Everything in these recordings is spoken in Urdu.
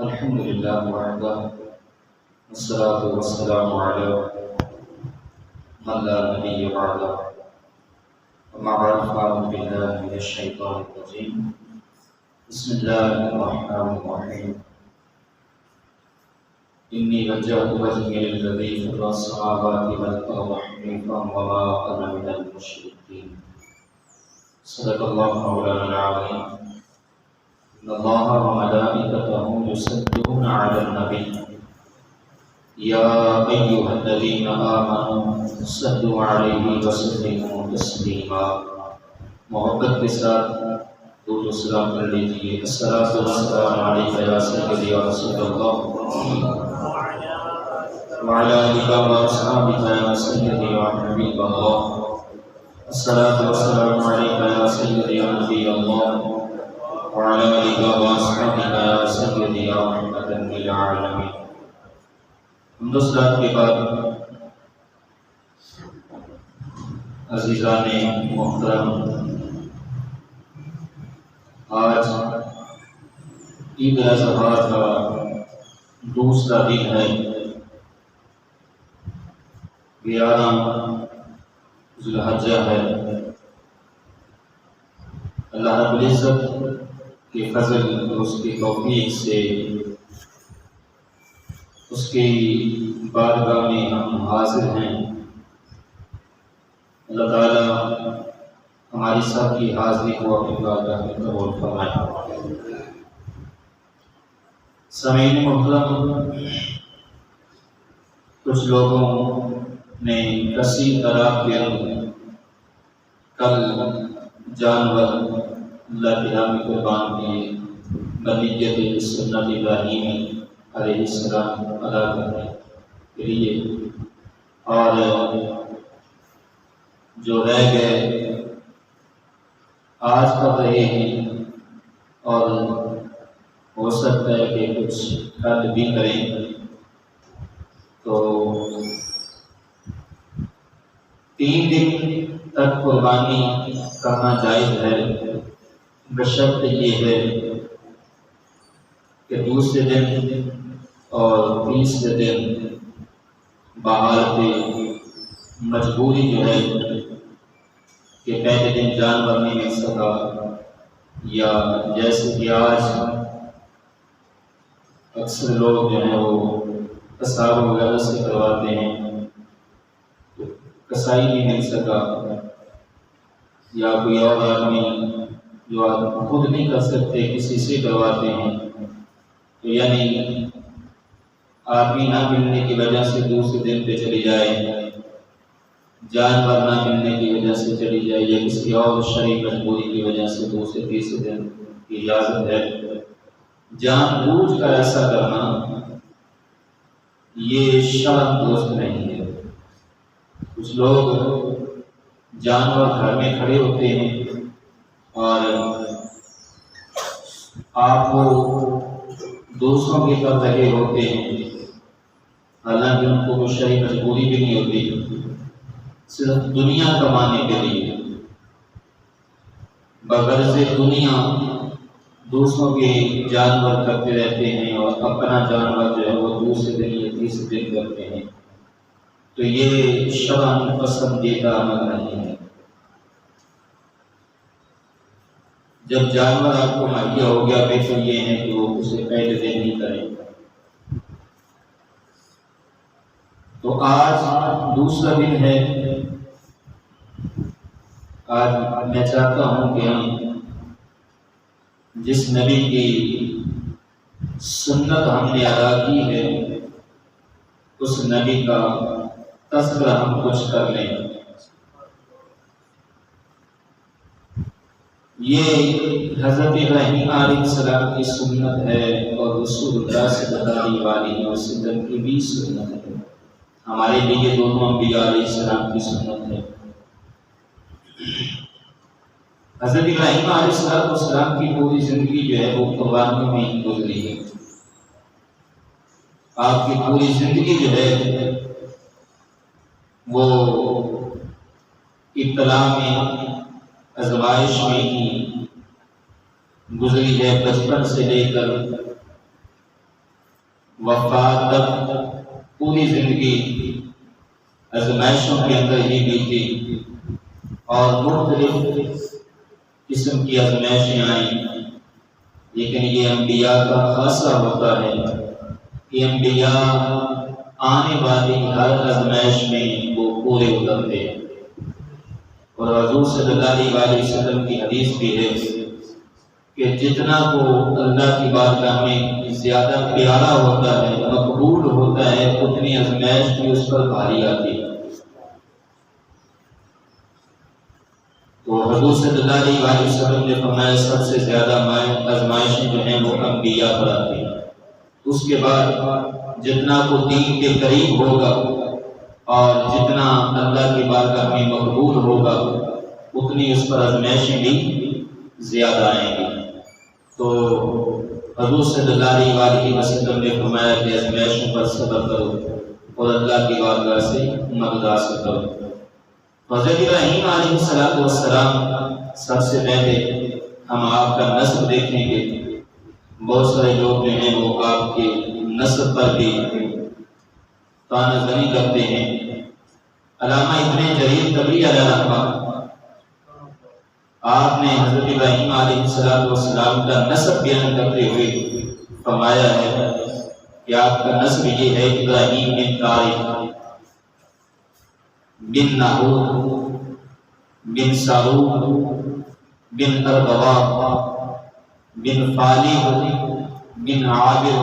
الحمد لله وحده والصلاة والسلام على من لا نبي بعده وما بعد فأعوذ بالله من الشيطان الرجيم بسم الله الرحمن الرحيم إني وجهت وجهي للذي فطر السماوات والأرض حنيفا وما أنا من المشركين صدق الله مولانا العظيم إن الله وملائكته يصلون على النبي يا أيها الذين آمنوا صلوا عليه وسلموا تسليما محبت کے ساتھ درود و سلام کر لیجیے الصلاۃ والسلام علیک یا سیدی یا رسول اللہ وعلى آلك وأصحابك يا سيدي يا حبيب الله الصلاة والسلام عليك يا سيدي يا نبي الله وعلى آلك وأصحابك يا سيدي يا رحمة للعالمين. ہندوستان کے بعد عزیزان محترم، آج عید الاضحیٰ کا دوسرا دن ہے، 11 ذی الحجہ ہے۔ اللہ رب العزت کے فضل اور اس کی توفیق سے اس کی بارگاہ میں ہم حاضر ہیں۔ اللہ تعالی ہماری سب کی حاضری کو اپنی بارگاہ میں قبول فرمائے۔ سامعین محترم، کچھ لوگوں نے کثیر طرح کے کل جانور اللہ کے نام میں قربان کیے بنیت سنت ابراہیمی علیہ السلام ادا کرنے کے لیے، اور جو رہ گئے آج کر رہے ہیں، اور ہو سکتا ہے کہ کچھ کل بھی کریں۔ تو 3 دن تک قربانی کرنا جائز ہے، بشرط یہ ہے کہ دوسرے دن اور تیسرے دن بحالت مجبوری جو ہے کہ پہلے دن جانور نہیں مل سکا، یا جیسے کہ آج اکثر لوگ جو ہیں وہ قصاب وغیرہ سے کرواتے ہیں، کسائی نہیں مل سکا، یا کوئی اور آدمی جو خود نہیں کر سکتے کسی سے کرواتے ہیں، تو یعنی آدمی نہ ملنے کی وجہ سے دوسرے دن پہ چلی جائے، جانور نہ ملنے کی وجہ سے چلی جائے، یا کسی اور شرعی مجبوری کی وجہ سے دوسرے تیسرے دن کی اجازت ہے۔ جان بوجھ کر ایسا کرنا یہ شرع درست نہیں ہے۔ کچھ لوگ جانور گھر میں کھڑے ہوتے ہیں اور آپ کو دوسروں کی کر رہے ہوتے ہیں، حالانکہ ان کو کوئی شرعی مجبوری بھی نہیں ہوتی، صرف دنیا کمانے کے لیے بغرض دنیا دوسروں کے جانور کرتے رہتے ہیں، اور اپنا جانور جو ہے وہ دوسرے دن یا تیسرے دن کرتے ہیں، تو یہ شرعاً پسندیدہ عمل نہیں ہے۔ جب جانور آپ کو مہیا ہو گیا، بہتر یہ ہے کہ وہ اسے پہلے دن ہی کریں۔ تو آج دوسرا دن ہے۔ آج میں چاہتا ہوں کہ ہم جس نبی کی سنت ہم نے ادا کی ہے، اس نبی کا تذکرہ ہم کچھ کر لیں۔ یہ حضرت ابراہیم علیہ السلام کی سنت ہے، اور رسول اللہ صلی اللہ علیہ وسلم کی بھی سنت ہے۔ ہمارے لیے دونوں انبیاء علیہ السلام کی سنت ہے۔ حضرت ابراہیم علیہ السلام کی پوری زندگی جو ہے وہ قربانیوں میں ہی گزری ہے۔ آپ کی پوری زندگی جو ہے وہ ابتلاء میں، آزمائش میں ہی گزری ہے۔ بچپن سے لے کر وفات تک پوری زندگی آزمائشوں کے اندر ہی بیتی اور مختلف قسم کی آزمائشیں آئیں، لیکن یہ انبیاء کا خاصہ ہوتا ہے کہ انبیاء آنے والی ہر آزمائش میں وہ پورے اترتے ہیں۔ اور حضور صلی اللہ علیہ وسلم کی حدیث بھی ہے کہ جتنا کو اللہ کی بارگاہ میں زیادہ پیارا ہوتا ہے، مقبول ہوتا ہے، اتنی آزمائش بھی اس پر بھاری آتی ہے۔ تو حضور صلی اللہ علیہ وسلم نے فرمایا سب سے زیادہ آزمائشیں جو ہیں وہ انبیاء پر آتی ہیں۔ اس کے بعد جتنا کو دین کے قریب ہوگا اور جتنا اللہ کی بارگاہ میں مقبول ہوگا اتنی اس پر آزمائشیں بھی زیادہ آئیں گی۔ تو حضور صلی اللہ علیہ وسلم نے فرمایا کہ آزمائشوں پر صبر کرو اور اللہ کی بارگاہ سے مدد حاصل کرو۔ حضرت ابراہیم علیہ السلام سب سے پہلے ہم آپ کا نسب دیکھیں گے۔ بہت سارے لوگ جو ہیں وہ آپ کے نسب پر بھی طعنہ زنی کرتے ہیں۔ علامہ ابن جریر طبری علیہ رحمہ آپ نے حضرت ابراہیم علیہ السلام کا نسب بیان کرتے ہوئے فرمایا ہے کہ آپ کا نسب یہ ہے ابراہیم بن طارق بن ناہور بن سارور بن اربوا بن فالح بن عابر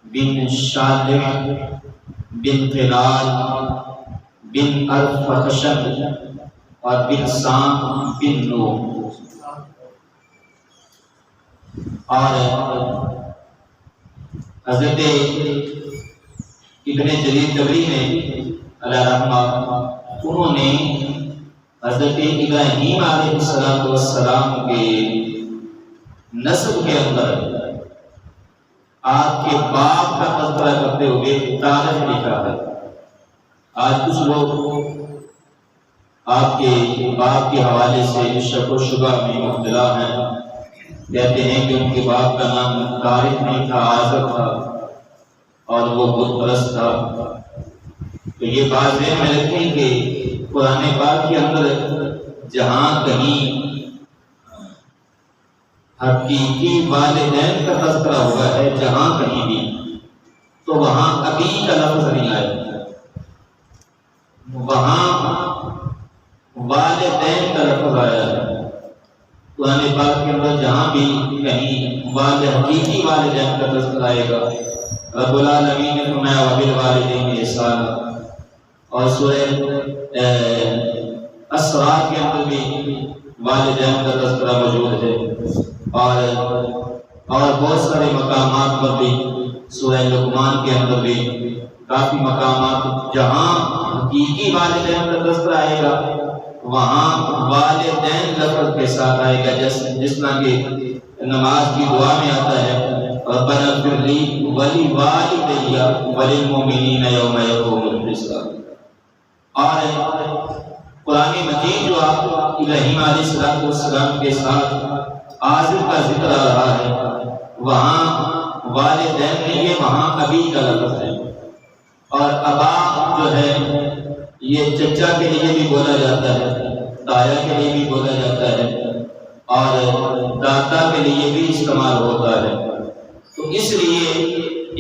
بن شالح بن قلال بن ارفخشد اور بن سام بن نو۔ اور حضرت ابن جریر طبری نے علیہ رحمہ انہوں نے حضرت ابراہیم علیہ السلام کے نسب کے اندر آپ کے باپ کا تذکرہ کرتے ہوئے تاریخ لکھا ہے۔ آج کچھ لوگ آپ کے باپ کے حوالے سے شک و شبہ میں مبتلا ہیں، کہتے ہیں کہ ان کے باپ کا نام طارق نہیں تھا، آزر تھا اور وہ بت پرست تھا۔ تو یہ بات ذہن میں رکھیں کہ قرآن پاک کے اندر جہاں کہیں حقیقی والدین کا تذکرہ ہوا ہے، جہاں کہیں بھی، تو وہاں ابی کا لفظ نہیں آیا، وہاں والدین کا لفظ آیا ہے۔ قرآن پاک کے اندر جہاں بھی کہیں حقیقی والدین کا تذکرہ آئے گا، رب العالمین نے فرمایا وبالوالدین احسانا، اور سورہ اسراء کے اندر بھی والدین کا تذکرہ موجود ہے، اور بہت سارے مقامات پر بھی سورہ لقمان کے اندر بھی کافی مقامات جہاں حقیقی والدین کا تذکرہ آئے گا وہاں والدین لفظ کے ساتھ آئے گا، جس طرح کہ نماز کی دعا میں آتا ہے ربنا اغفر لی ولوالدی وللمؤمنین یوم یقوم الحساب۔ اور قرآن مجید جو آپ ابراہیم علیہ السلام کے ساتھ آزر کا ذکر آ رہا ہے، وہاں والدین نہیں ہے، وہاں ابی کا لفظ ہے۔ اور ابا جو ہے یہ چچا کے لیے بھی بولا جاتا ہے، تایا کے لیے بھی بولا جاتا ہے، اور دادا کے لیے بھی استعمال ہوتا ہے۔ تو اس لیے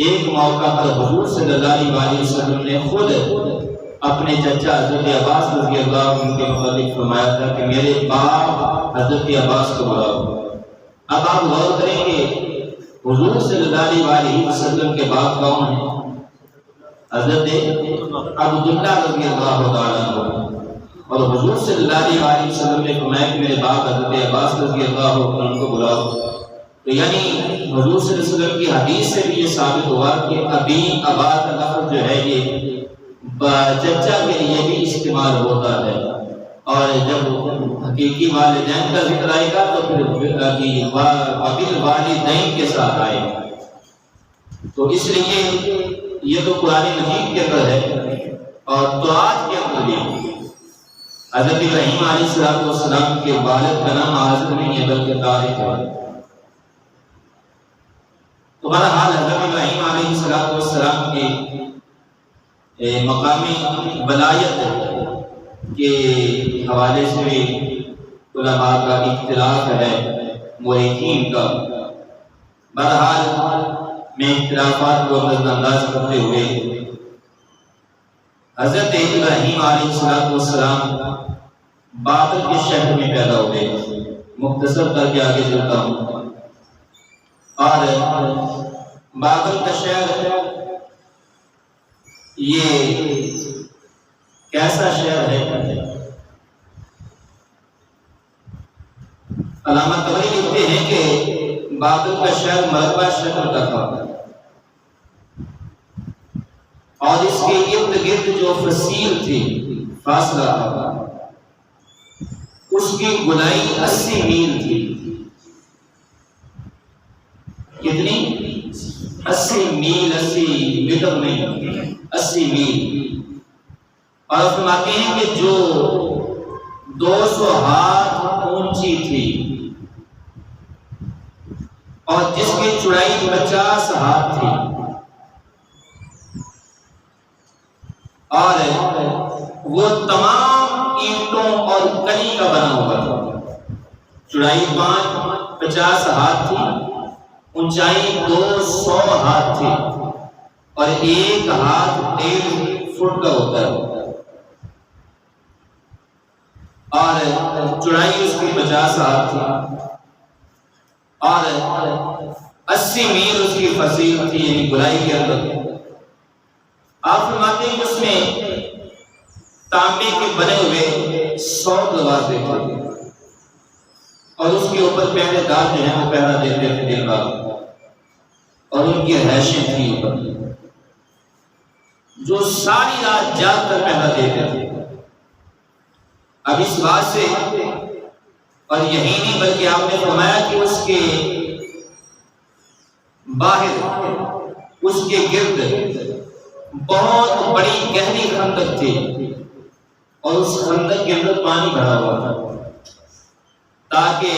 ایک موقع پر حضور صلی اللہ علیہ وسلم نے خود اپنے چچا حضرت عباس رضی اللہ عنہ کے متعلق فرمایا تھا کہ میرے باپ حضرت عباس کو بلاؤ۔ اب آپ غور کریں کہ حضور صلی اللہ علیہ وسلم کے باپ کون ہیں؟ حضرت عبداللہ رضی اللہ تعالیٰ عنہ۔ اور حضور صلی اللہ علیہ وسلم نے فرمایا کہ میرے باپ حضرت عباس رضی اللہ عنہ کو بلاؤ۔ تو یعنی حضور صلی اللہ علیہ وسلم کی حدیث سے بھی یہ ثابت ہوا کہ ابی ابا کا لفظ جو ہے یہ چچا کے لیے بھی استعمال ہوتا ہے، اور جب حقیقی والدین کا ذکر آئے گا تو پھر ابی والدین کے ساتھ آئے گا۔ تو اس لیے یہ تو قرآن مجید کے اندر ہے، اور دعات کے اندر بھی حضرت ابراہیم علیہ السلام کے والد کا نام آزر نہیں ہے بلکہ طارق ہے۔ تو بہرحال حضرت ابراہیم علیہ السلام کے مقامی ولایت کے حوالے سے بھی علماء کا اختلاف ہے، مورخین کا۔ بہرحال میں اختلافات کو نظر انداز کرتے ہوئے حضرت ابراہیم علیہ السلام بابل کے شہر میں پیدا ہوئے۔ مختصر کر کے آگے چلتا ہوں۔ اور بابل کا شہر یہ کیسا شہر ہے؟ علامہ طبری لکھتے ہیں کہ بابل کا شہر مربع شکل کا تھا اور اس کے ارد گرد جو فصیل تھی، فاصلہ تھا، اس کی گہرائی 80 میل تھی۔ کتنی؟ 80 میل، 80 میٹر نہیں، 80 میل۔ اور فرماتے ہیں کہ جو 200 ہاتھ اونچی تھی اور جس کی چوڑائی 50 ہاتھ تھی، اور وہ تمام اینٹوں اور کلی کا بنا ہوا تھا۔ چوڑائی 50 ہاتھ تھی، اونچائی 200 ہاتھ تھی، اور ایک ہاتھ 1.5 فٹ کا ہوتا ہے، اور چوڑائی اس کی 50 ہاتھ تھی، اور 80 میل اس کی فصیل تھی، یعنی گہرائی کے اندر۔ آپ فرماتے ہیں کہ اس میں تانبے کے بنے ہوئے 100 دروازے تھے، اور اس کے اوپر پہرے دار جو ہیں وہ پہرا دیتے تھے دن رات، اور ان کی رہائشیں تھیں اوپر جو ساری رات جاگ کر پہرا دیتے تھے۔ اب اس بات سے اور یہی نہیں بلکہ آپ نے فرمایا کہ اس کے باہر، اس کے گرد بہت بڑی گہری خندق تھی، اور اس خندق کے اندر پانی بھرا ہوا تھا تاکہ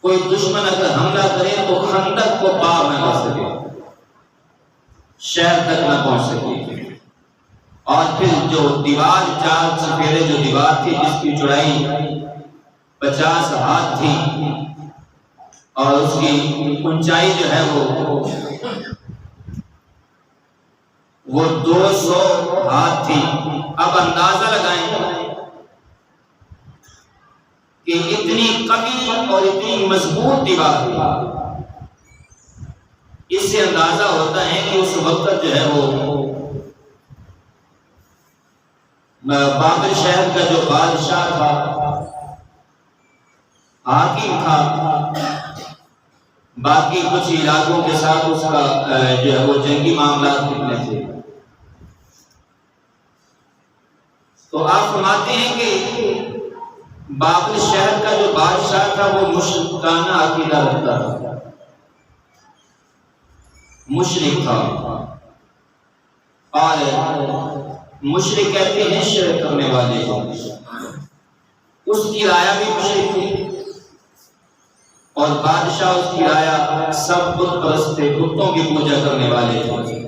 کوئی دشمن اگر حملہ کرے تو خندق کو پار نہ کر سکے، شہر تک نہ پہنچ سکے۔ اور پھر جو دیوار 4 چفیرے جو دیوار تھی جس کی چوڑائی 50 ہاتھ تھی اور اس کی اونچائی جو ہے وہ 200 ہاتھ تھی۔ اب اندازہ لگائیں کہ اتنی قوی اور اتنی مضبوط دیوار تھی، اس سے اندازہ ہوتا ہے کہ اس وقت جو ہے وہ بابل شہر کا جو بادشاہ تھا، حاکم تھا، باقی کچھ علاقوں کے ساتھ اس کا جو ہے وہ جنگی معاملات کتنے تھے۔ تو آپ فرماتے ہیں کہ بابل شہر کا جو بادشاہ تھا وہ مشرکانہ عقیدہ رکھتا تھا، مشرک تھا، اور مشرک کہتے ہیں شرک کرنے والے کو۔ اس کی رایا بھی مشرک تھی، اور بادشاہ اس کی رایا سب بت پرست تھے، بتوں کی پوجا کرنے والے تھے۔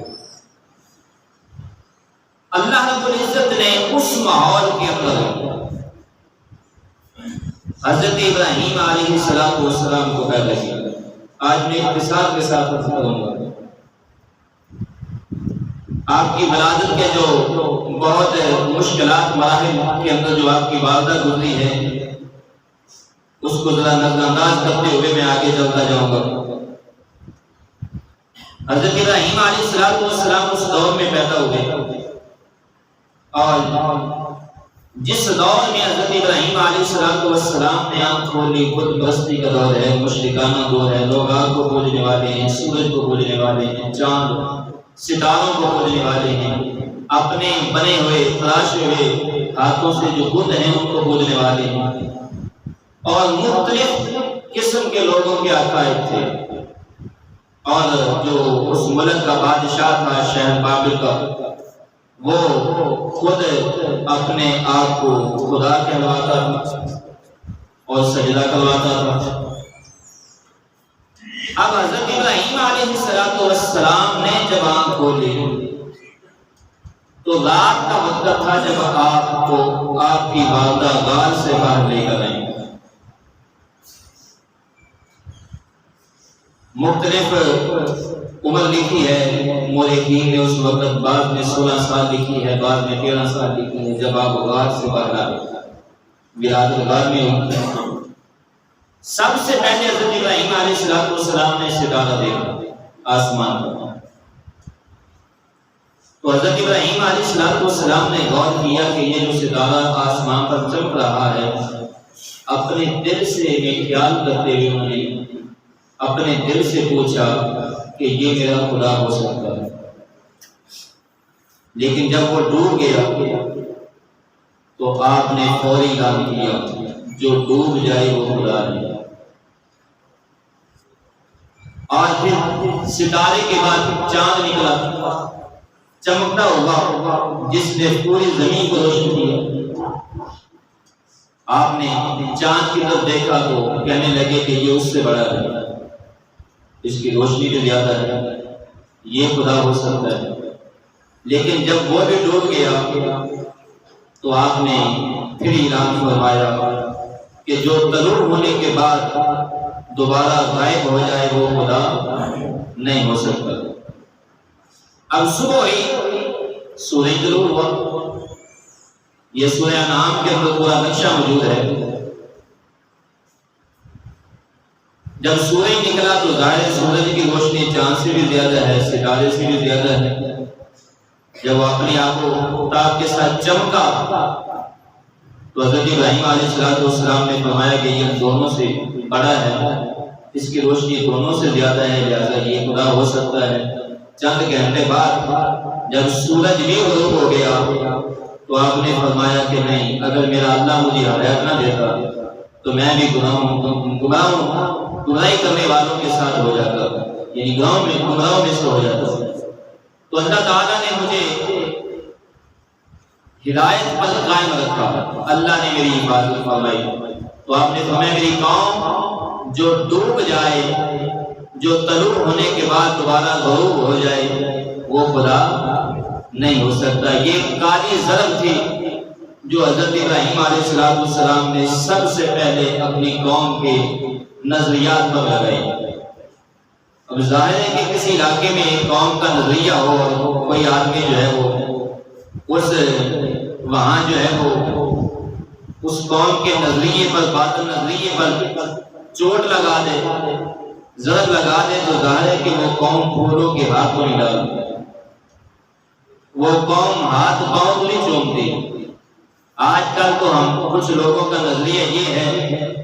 اللہ رب العزت نے اس ماحول کے اندر حضرت ابراہیم علیہ السلام کو پیدا کیا۔ آج میں اختصار کے ساتھ عرض کروں گا، آپ کی ولادت کے جو بہت مشکلات مراحل کے اندر جو آپ کی والدہ گزری ہے اس کو ذرا نظر انداز کرتے ہوئے میں آگے چلتا جاؤں گا۔ حضرت ابراہیم علیہ السلام اس دور میں پیدا ہوئے، اور جس دور میں حضرت ابراہیم علیہ السلام نے آنکھ کھولی، بت پرستی کا دور ہے، مشرکانہ دور ہے، لوگ آگ کو پوجنے والے ہیں، سورج کو پوجنے والے ہیں، چاند ستاروں کو پوجنے والے ہیں، اپنے بنے ہوئے تراشے ہوئے ہاتھوں سے جو بت ہیں ان کو پوجنے والے ہیں، اور مختلف قسم کے لوگوں کے عقائد تھے۔ اور جو اس ملک کا بادشاہ تھا شہر بابل کا، وہ خود اپنے آپ کو خدا کہلواتا تھا اور سجدہ کرواتا تھا۔ اب حضرت ابراہیم علیہ السلام نے جب آنکھ کھولی تو رات کا وقت تھا جب آپ کو آپ کی والدہ غار سے باہر لے کر آئیں۔ مختلف عمر لکھی ہے مورخین نے اس وقت، بعض نے 16 سال لکھی ہے، بعض نے 13 سال لکھی ہے، جب آپ غار سے باہر آئے بلاد الغار میں ہوئی۔ سب سے پہلے حضرت ابراہیم علیہ السلام نے ستارہ دیکھا آسمان پر، تو حضرت ابراہیم علیہ السلام نے غور کیا کہ یہ جو ستارہ آسمان پر چمک رہا ہے، اپنے دل سے میں خیال کرتے ہوئے انہوں نے اپنے دل سے پوچھا کہ یہ میرا خدا ہو سکتا ہے۔ لیکن جب وہ ڈوب گیا تو آپ نے فوری اعلان کیا جو ڈوب جائے وہ خدا نہیں۔ اور پھر ستارے کے بعد چاند نکلا چمکتا ہوگا جس نے پوری زمین کو روشن کیا۔ آپ نے چاند کی طرف دیکھا تو کہنے لگے کہ یہ اس سے بڑا ہے، اس کی روشنی بھی زیادہ ہے، یہ خدا ہو سکتا ہے۔ لیکن جب وہ بھی ڈوب گیا تو آپ نے پھر اعلان فرمایا کہ جو طلوع ہونے کے بعد دوبارہ غائب ہو جائے وہ خدا نہیں ہو سکتا۔ اب صبح ہوئی، سورج طلوع ہوا، یہ سورہ انعام کے اندر پورا نقشہ موجود ہے۔ جب سورج نکلا تو ظاہر سورج کی روشنی چاند سے بھی زیادہ ہے، ستارے سے بھی زیادہ ہے۔ جب وہ اپنی آنکھوں تاب کے ساتھ چمکا تو حضرت ابراہیم علیہ السلام نے فرمایا کہ یہ دونوں سے بڑا ہے، اس کی روشنی دونوں سے زیادہ ہے، لہذا یہ خدا ہو سکتا ہے۔ چند گھنٹے بعد جب سورج بھی غروب ہو گیا تو آپ نے فرمایا کہ نہیں، اگر میرا اللہ مجھے ہدایت نہ دیتا تو میں بھی گناہی کرنے والوں کے ساتھ ہو جاتا، یعنی گناہوں میں سے ہو جاتا۔ تو اللہ تعالیٰ نے مجھے ہدایت پر قائم رکھا، اللہ نے میری حفاظت فرمائی۔ تو آپ نے فرمایا میری قوم جو ڈوب جائے، جو طلوع ہونے کے بعد دوبارہ غروب ہو جائے، وہ خدا نہیں ہو سکتا۔ یہ کالی ضرب تھی جو حضرت ابراہیم علیہ السلام نے سب سے پہلے اپنی قوم کے نظریات پر لگائی۔ اب ظاہر ہے کہ کسی علاقے میں قوم کا نظریہ ہو، کوئی آدمی جو ہے وہ وہاں جو ہے وہ اس قوم کے نظریے پر، باطل نظریے پر چوٹ لگا دے، ضرب لگا دے، تو ظاہر ہے کہ وہ قوم پھولوں کے ہاتھ نہیں ڈالتی، وہ قوم ہاتھ پاؤں تو نہیں چومتی۔ آج کل تو ہم کچھ لوگوں کا نظریہ یہ ہے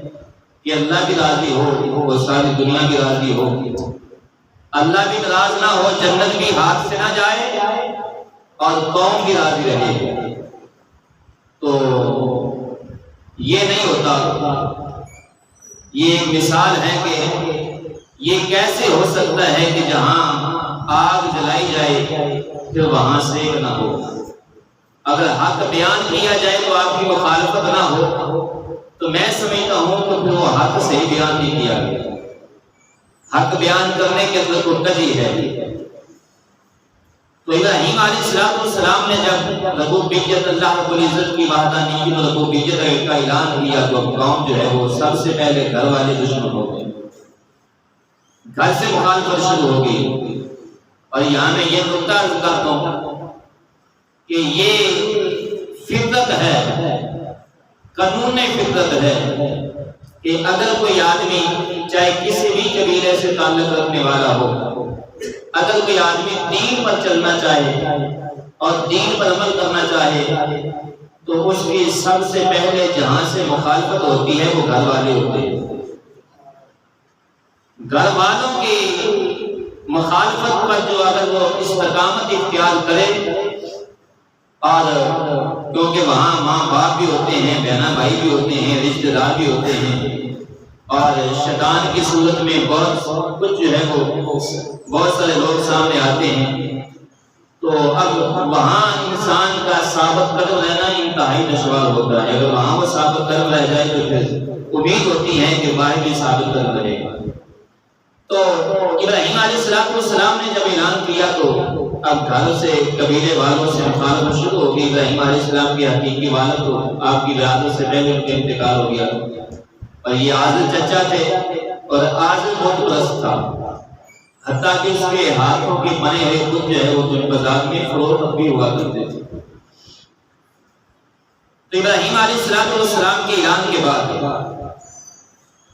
کہ اللہ بھی راضی ہو، وہ ساری دنیا بھی راضی ہو، اللہ بھی ناراض نہ ہو، جنت بھی ہاتھ سے نہ جائے اور قوم بھی راضی رہے۔ تو یہ نہیں ہوتا۔ یہ ایک مثال ہے کہ یہ کیسے ہو سکتا ہے کہ جہاں آگ جلائی جائے پھر وہاں سیک نہ ہو۔ اگر حق بیان کیا جائے تو آپ کی مخالفت نہ ہو، تو میں سمجھتا ہوں کہ پھر وہ حق سے ہی بیان نہیں کیا گیا۔ حق بیان کرنے کے اندر کوئی کجی ہے۔ تو ابراہیم علیہ السلام نے جب ربوبیت اللہ رب العزت کی وحدانیت اور ربوبیت کا اعلان کیا تو قوم جو ہے وہ سب سے پہلے گھر والے دشمن ہو گئے، گھر سے مخالفت شروع ہو گئی۔ اور یہاں میں یہ نقطہ عرض کرتا ہوں کہ یہ فطرت ہے، قانون فطرت ہے کہ اگر کوئی آدمی چاہے کسی بھی قبیلے سے تعلق رکھنے والا ہو، اگر کوئی آدمی دین پر چلنا چاہے اور دین پر عمل کرنا چاہے تو اس کی سب سے پہلے جہاں سے مخالفت ہوتی ہے وہ گھر والے ہوتے ہیں۔ گھر والوں کی مخالفت پر جو اگر وہ استقامت اختیار کرے، اور کیونکہ وہاں ماں باپ بھی ہوتے ہیں، بہنا بھائی بھی ہوتے ہیں، رشتہ دار بھی ہوتے ہیں، اور شیطان کی صورت میں بہت کچھ جو ہے وہ بہت سارے لوگ سامنے آتے ہیں، تو اب وہاں انسان کا ثابت قدم رہنا انتہائی دشوار ہوتا ہے۔ اگر وہاں وہ ثابت قدم رہ جائے تو پھر امید ہوتی ہے کہ باہر بھی ثابت قدم رہے گا۔ تو ابراہیم علیہ السلام نے جب اعلان کیا تو اب گھر سے قبیلے والوں سے مخالفت شروع ہو گئی. ابراہیم علیہ السلام کی حقیقی والد تو آپ کی ولادت سے پہلے ان کا انتقال ہو گیا اور یہ آزر چچا تھے اور آزر بت پرست تھا، حتیٰ کہ اس کے ہاتھوں کے بنے ہوئے بت جو ہے وہ دنیا بازار میں فروخت بھی ہوا کرتے تھے. تو ابراہیم علیہ السلام کے اعلان کے بعد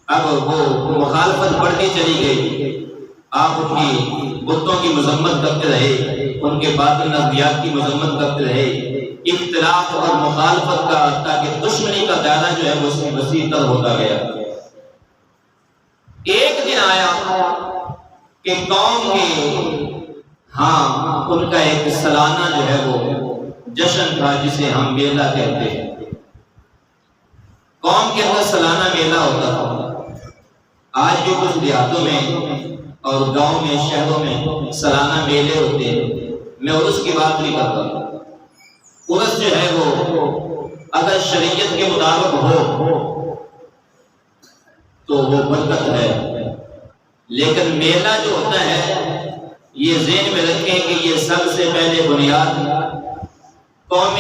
اب وہ مخالفت بڑھتی چلی گئی. آپ ان کی بتوں کی مذمت کرتے رہے، ان کے باطل نظریات کی مذمت کرتے رہے. اختلاف اور مخالفت کا حتیٰ کہ دشمنی کا دائرہ جو ہے وہ اس میں وسیع تر ہوتا گیا. ایک دن آیا کہ قوم کے ان کا ایک سالانہ جو ہے وہ جشن تھا جسے ہم میلہ کہتے ہیں. قوم کے اندر سالانہ میلہ ہوتا تھا. آج بھی کچھ دیہاتوں میں اور گاؤں میں شہروں میں سالانہ میلے ہوتے ہیں. میں عرس کی بات نہیں کرتا. عرس جو ہے وہ اگر شریعت کے مطابق ہو تو وہ برکت ہے، لیکن میلہ جو ہوتا ہے یہ ذہن میں رکھیں کہ یہ سب سے پہلے بنیاد قوم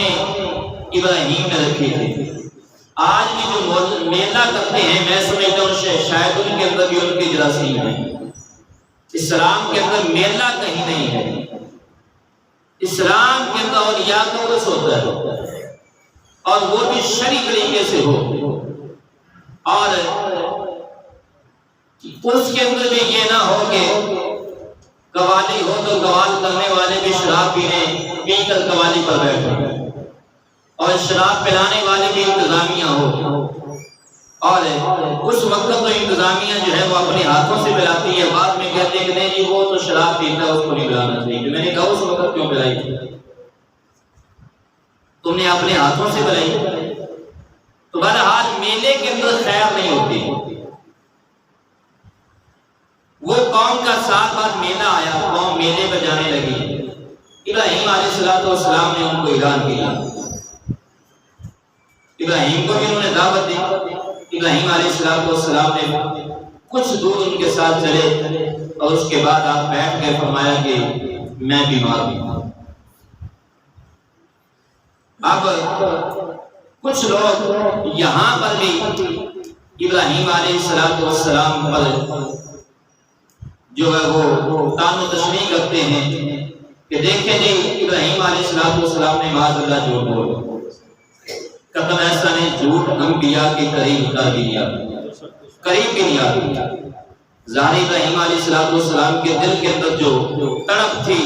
ابراہیم نے رکھی تھی. آج بھی جو میلہ کرتے ہیں میں سمجھتا ہوں شاید ان کے اندر بھی ان کی جراثیم ہے. اسلام کے اندر میلہ کہیں نہیں ہے. اسلام کے اندر اولیاء کا عرس ہوتا ہے اور وہ بھی شرعی طریقے سے ہو، اور اس کے اندر بھی یہ نہ ہو کہ قوالی ہو تو قوال کرنے والے بھی شراب پی کر قوالی پر بیٹھے اور شراب پلانے والے بھی انتظامیہ ہو. اور اس وقت تو انتظامیہ جو ہے وہ اپنے ہاتھوں سے پلاتی ہے، بعد میں کہتے ہیں کہ نہیں جی وہ تو شراب پیتا ہے اس کو نہیں پلانا چاہیے. میں نے کہا اس وقت کیوں پلائی تھی؟ تم نے اپنے ہاتھوں سے پلائی. تو بہرحال میلے کے اندر خیر نہیں ہوتی. وہ قوم کا ساتھ بعد میلہ آیا، قوم میلے پہ جانے لگی. ابراہیم علیہ السلام نے ان کو اعلان کیا. ابراہیم کو بھی انہوں نے دعوت دی. ابراہیم علیہ السلام نے کچھ دور ان کے ساتھ چلے اور اس کے بعد آپ بیٹھ کے فرمایا کہ میں بیمار ہوں. اب کچھ لوگ یہاں پر بھی ابراہیم علیہ السلام پر جو ہے وہ تان و تشریح کرتے ہیں کہ دیکھیں جی ابراہیم علیہ السلام نے معاذ اللہ جھوٹ بولا. قطعاً ایسا نے جھوٹ انبیاء کے قریب اتر بھی نہیں آتی، قریب بھی نہیں آتی. ظاہر ابراہیم علیہ السلام کے دل کے اندر جو تڑپ تھی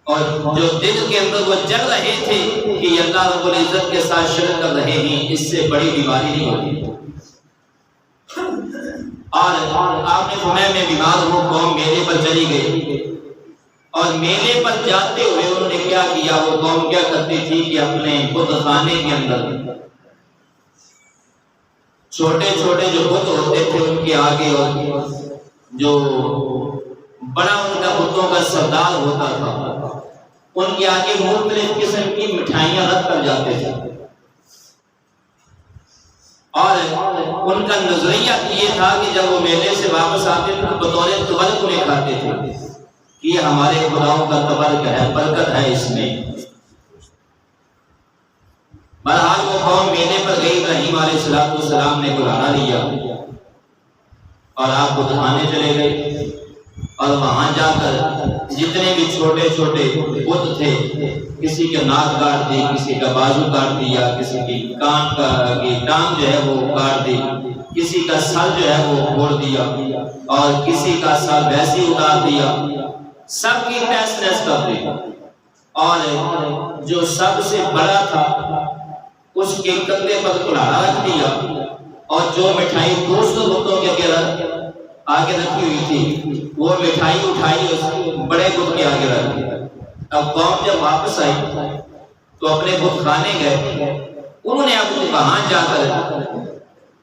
اور جو دل کے اندر وہ جل رہے تھے کہ اللہ رب العزت کے ساتھ شرک کر رہے ہیں، اس سے بڑی بیماری نہیں ہوتی. اور آپ نے فرمایا میں بیمار ہوں. قوم میلے پر چلی گئی اور میلے پر جاتے ہوئے انہوں نے کیا کیا، وہ قوم کیا کرتی تھی کہ اپنے بت خانے کے اندر چھوٹے چھوٹے جو بت ہوتے تھے ان کے آگے اور جو بڑا ان کا بتوں کا سردار ہوتا تھا ان کے آگے مختلف قسم کی مٹھائیاں رکھ کر جاتے تھے. اور ان کا نظریہ یہ تھا کہ جب وہ میلے سے واپس آتے تھے تو بطور تبرک انہیں کھاتے تھے کہ یہ ہمارے خداؤں کا تبرک ہے، برکت ہے اس میں. بہرحال وہ قوم میلے پر گئی. ابراہیم علیہ السلام نے بلانا لیا اور آپ بت خانے چلے گئے اور وہاں جا کر جتنے بھی چھوٹے چھوٹے بت تھے، کسی کے ناک کاٹ دی، کسی کا بازو کاٹ دیا، کسی کی کان کا ٹانگ جو ہے وہ کاٹ دی، کسی کا سر جو ہے وہ پھوڑ دیا اور کسی کا سر ویسے ہی اتار دیا. سب کی تہس نہس کر دی اور جو سب سے بڑا تھا اس کے کندھے پر کلہاڑا رکھ دیا اور جو مٹھائی دوسروں بتوں کے آگے رکھی ہوئی تھی وہ مٹھائی اٹھائی اس بڑے بت کے آگے رکھ دی. اب قوم جب واپس آئی تو اپنے بت خانے گئے. انہوں نے اب وہاں جا کر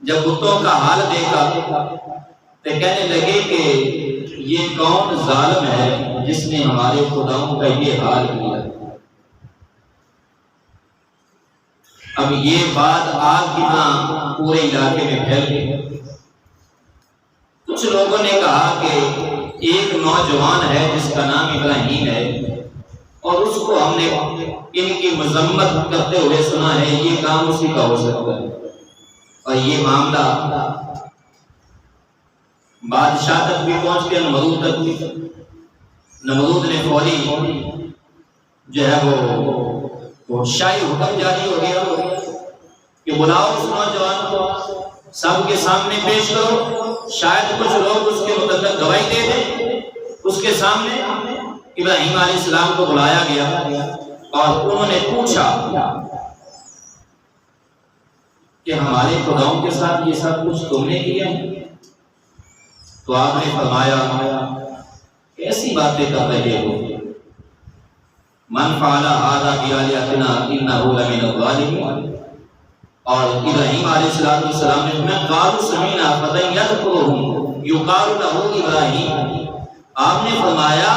جب بتوں کا حال دیکھا تو کہنے لگے کہ یہ کون ظالم ہے جس نے ہمارے خداؤں کا یہ حال کیا. اب یہ بات آگ کی طرح پورے علاقے میں پھیل گئی. کچھ لوگوں نے کہا کہ ایک نوجوان ہے جس کا نام ابراہیم ہے اور اس کو ہم نے ان کی مذمت کرتے ہوئے سنا ہے، یہ کام اسی کا ہو سکتا ہے۔ اور یہ معاملہ بادشاہ تک بھی پہنچ گیا، نمرود تک بھی۔ نمرود نے فوری جو ہے وہ شاہی حکم جاری ہو گیا کہ بلاؤ اس نوجوان کو، سب کے سامنے پیش کرو، شاید کچھ لوگ اس کے متعلق گواہی دے دیں۔ اس کے سامنے ابراہیم علیہ السلام کو بلایا گیا اور انہوں نے پوچھا کہ ہمارے خداؤں کے ساتھ یہ سب کچھ تم نے کیا؟ تو آپ نے فرمایا کیسی باتیں کر رہے ہو، من فعل هذا بآلهتنا انه لمن الظالمین۔ اور ابراہیم علیہ السلام نے فرمایا قالوا سمعنا فتى يذكرهم يقال له ابراہیم۔ آپ نے فرمایا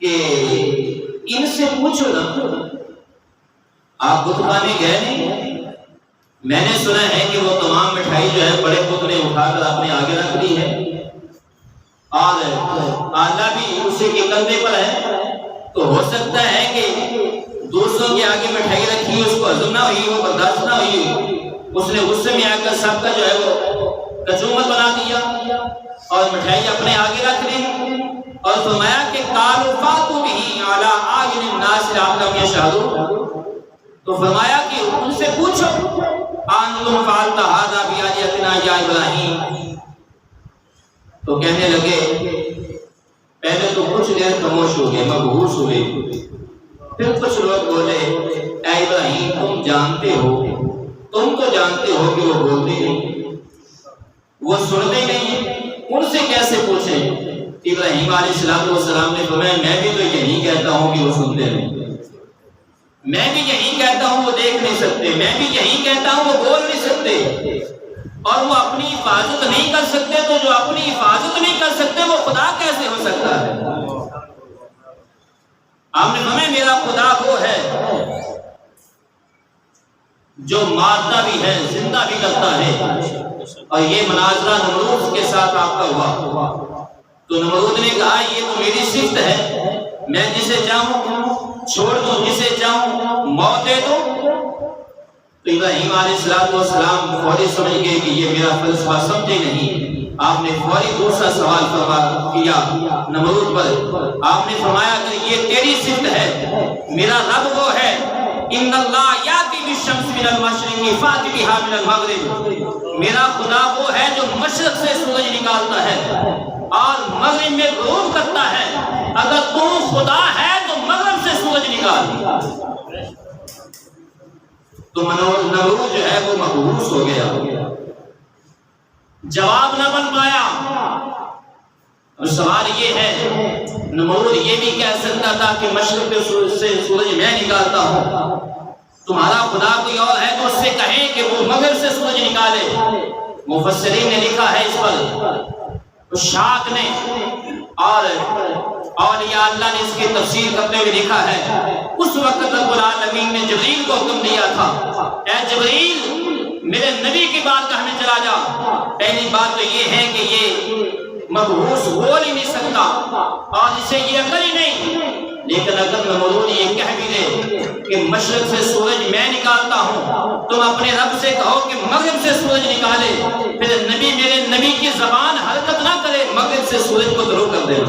کہ ان سے پوچھو نا، آپ بت خانے گئے نہیں؟ میں نے سنا ہے کہ وہ تمام مٹھائی جو ہے بڑے بت نے اٹھا کر اپنے آگے رکھ دی ہے اور آلہ بھی اسی کے کندھے پر ہے، تو ہو سکتا ہے کہ دوسروں کے آگے مٹھائی رکھی اس کو ہضم نہ ہوئی، وہ برداشت نہ ہوئی، اس نے غصے میں آ کر سب کا جو ہے وہ کچومت بنا دیا اور مٹھائی اپنے آگے رکھ لی اور فرمایا کہ قالوا فاتوا به علی اعین الناس لعلهم یشهدون۔ تو فرمایا کہ ان سے پوچھو انتم فعلت هذا بآلهتنا یا ابراہیم۔ تو کہنے لگے، پہلے تو کچھ دیر خاموش ہو گئے، مبہوت ہوئے، پھر کچھ لوگ بولے اے ابراہیم تم جانتے ہو، تم تو جانتے ہو کہ وہ بولتے نہیں، وہ سنتے نہیں، ان سے کیسے پوچھیں؟ ابراہیم علیہ السلام نے فرمایا میں بھی تو یہی کہتا ہوں کہ وہ سنتے نہیں، میں بھی یہی کہتا ہوں وہ دیکھ نہیں سکتے، میں بھی یہی کہتا ہوں وہ بول نہیں سکتے، اور وہ اپنی حفاظت نہیں کر سکتے، تو جو اپنی حفاظت نہیں کر سکتے وہ خدا کیسے ہو سکتا ہے؟ آپ نے فرمایا میرا خدا وہ ہے جو مارتا بھی ہے زندہ بھی کرتا ہے۔ اور یہ مناظرہ نمرود کے ساتھ آپ کا ہوا تو نمرود نے کہا یہ تو میری صفت ہے، میں جسے چاہوں چھوڑ دوں، جسے چاہوں موت دے دوں۔ تو ابراہیم علیہ السلام فوری سمجھ گئے کہ یہ میرا فلسفہ سمجھے نہیں، آپ نے فوری دوسرا سوال کیا نمرود پر۔ آپ نے فرمایا کہ یہ تیری صفت ہے، میرا رب وہ ہے ان اللہ یاتی بالشمس من المشرق فاتی بہا من المغرب، میرا خدا وہ ہے جو مشرق سے سورج نکالتا ہے اور مغرب میں غروب کرتا ہے، اگر تو خدا ہے تو مغرب سے سورج نکال۔ تو نمرود جو ہے وہ مبہوت ہو گیا، جواب نہ بن پایا۔ اور سوال یہ ہے نمرود یہ بھی کہہ سکتا تھا کہ مشرق سے سورج میں نکالتا ہوں، تمہارا خدا کوئی اور ہے تو اس سے کہیں کہ وہ مغرب سے سورج نکالے۔ مفسرین نے لکھا ہے اس پر، شاک نے اور اولیاء اللہ نے اس کی تفسیر کرتے ہوئے لکھا ہے اس وقت رب العالمین نے جبریل کو حکم دیا تھا اے جبریل میرے نبی کی بارگاہ میں چلا جا۔ پہلی بات تو یہ ہے کہ یہ مبعوث بول ہی نہیں سکتا اور اسے یہ عقل ہی نہیں، لیکن اگر نمرود یہ کہہ بھی دے کہ مشرق سے سورج میں نکالتا ہوں، تم اپنے رب سے کہو کہ مغرب سے سورج نکالے، پھر نبی میرے نبی کی زبان حرکت نہ کرے، مغرب سے سورج کو طلوع کر دے۔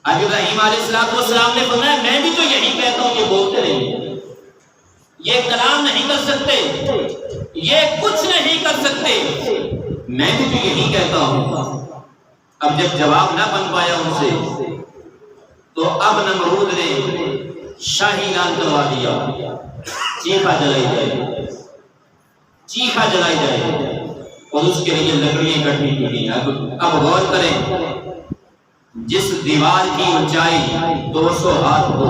اب ابراہیم علیہ السلام نے فرمایا میں بھی تو یہی کہتا ہوں، یہ بولتے نہیں، یہ کلام نہیں کر سکتے، یہ کچھ نہیں کر سکتے، میں بھی تو یہی کہتا ہوں۔ اب جب جواب نہ بن پایا ان سے تو اب نمرود نے شاہی اعلان کروا دیا، چیخا جلائی جائے، چیخا جلائی جائے، اور اس کے لیے لکڑیاں اکٹھی کی گئی۔ اب غور کریں، جس دیوار کی اونچائی 200 ہاتھ ہو،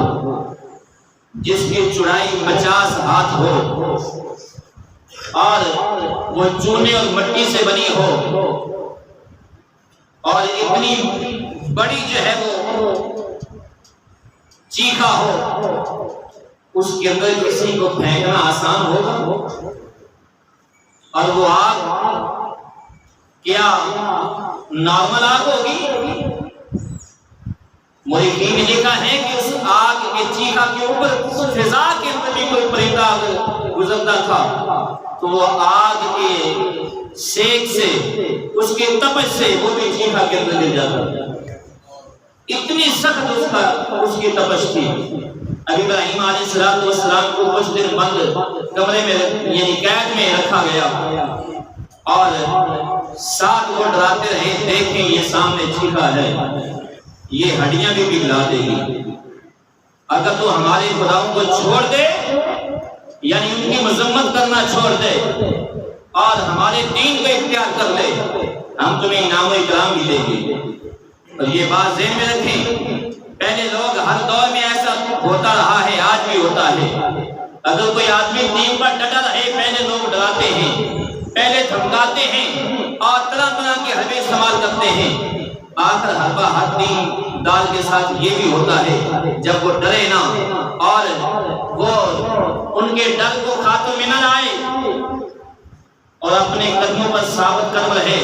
جس کی چوڑائی 50 ہاتھ ہو اور وہ چونے اور مٹی سے بنی ہو اور اتنی بڑی جو ہے وہ چیخا ہو، اس کے اندر کسی کو پھینکنا آسان ہوگا؟ اور وہ آگ کیا نارمل آگ ہوگی؟ مورخین نے لکھا ہے کہ اس آگ کے چیخا کے اوپر فضا کے اندر بھی کوئی پرندہ گزرتا تھا تو وہ آگ کے سیک سے، اس کے تپش سے وہ بھی چیخا کے اندر گر جاتا تھا۔ اتنی سخت اس کی تپش تھی۔ ابراہیم علیہ السلام کو کچھ دن بند کمرے میں یعنی قید میں رکھا گیا اور ساتھ وہ ڈراتے رہے، دیکھیں یہ سامنے چیخا ہے، یہ ہڈیاں بھی پگھلا دے گی، اگر تو ہمارے خداؤں کو چھوڑ دے یعنی ان کی مذمت کرنا چھوڑ دے اور ہمارے دین کو اختیار کر لے، ہم تمہیں انعام و اکرام بھی دیں گے۔ اور یہ بات ذہن میں رکھیں، پہلے لوگ ہر دور میں ایسا ہوتا رہا ہے، آج بھی ہوتا ہے۔ اگر کوئی آدمی دین پر ڈٹا رہے، پہلے لوگ ڈراتے ہیں، پہلے دھمکاتے ہیں اور طرح طرح کے حربے استعمال کرتے ہیں، آخر حربہ ہر دین دال کے ساتھ یہ بھی ہوتا ہے جب وہ ڈرے نہ اور وہ ان کے ڈر کو خاتمے میں نہ لائے اور اپنے قدموں پر ثابت قدم رہے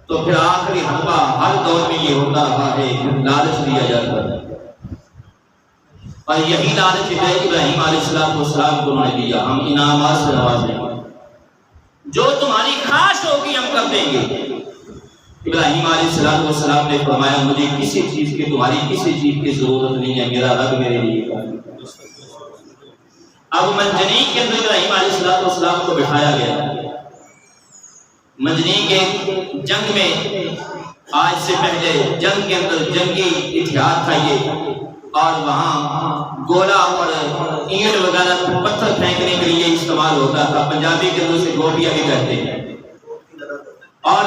تو پھر آخری حربہ ہر دور میں یہ ہوتا رہا ہے، لالچ دیا جاتا ہے۔ اور یہی لالچ ابراہیم علیہ السلام کو انہوں نے دیا، ہم انعامات سے نوازیں گے، جو تمہاری خواہش ہوگی ہم کر دیں گے۔ ابراہیم علیہ السلام نے فرمایا مجھے کسی چیز کی، تمہاری کسی چیز کی ضرورت نہیں ہے، میرا رب میرے لیے کافی۔ اب منجنیق کے اندر ابراہیم علیہ السلام کو بٹھایا گیا۔ منجنیق کے جنگ میں، آج سے پہلے جنگ کے اندر جنگی اتحاد تھا یہ، اور وہاں گولا اور اینٹ وغیرہ پتھر پھینکنے کے لیے استعمال ہوتا تھا، پنجابی کے اندر سے گوبیا بھی کہتے ہیں، اور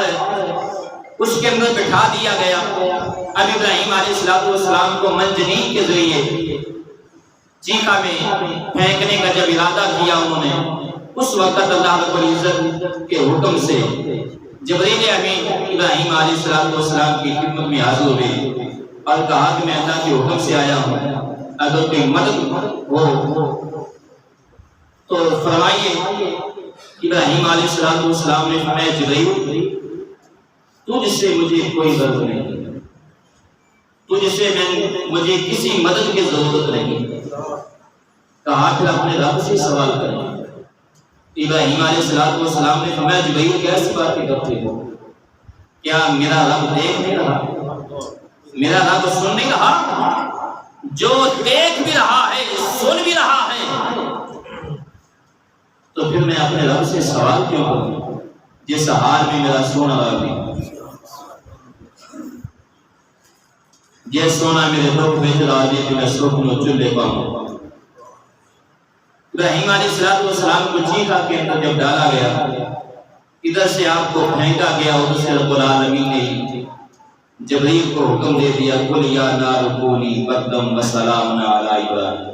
اس کے اندر بٹھا دیا گیا۔ اب ابراہیم علیہ السلام کو منجنیق کے ذریعے چیخا میں پھینکنے کا جب ارادہ کیا انہوں نے، اس وقت اللہ رب العزت کے حکم سے جبریل امین ابراہیم علیہ السلام کی خدمت میں حاضر ہوئے اور کہا کہ میں اللہ کے حکم سے آیا ہوں، اگر کوئی مدد ہو تو فرمائیے۔ ابراہیم علیہ السلام نے فرمایا جبریل تجھ سے مجھے کوئی غرض نہیں، تجھ سے مجھے کسی مدد کی ضرورت نہیں، کہا پھر اپنے رب سے سوال کریں۔ ابراہیم علیہ السلام نے فرمایا جبریل کیسی باتیں کرتے ہو، کیا میرا رب دیکھ نہیں رہا، میرا رب سن نہیں رہا؟ جو دیکھ بھی رہا ہے سن بھی رہا ہے تو پھر میں اپنے رب سے سوال کیوں کروں جس حال میں میرا سونا رب ہے، یہ سونا میرے دکھ میں جلا دے کہ میں سکون و چلے پاؤں۔ ابراہیم علیہ السلام کو چیخا کے اندر جب ڈالا گیا، ادھر سے آپ کو پھینکا گیا، ادھر سے رب العالمین نے جبریل کو حکم دے دیا قل یا نار کونی بردم وسلام علی ابراہیم۔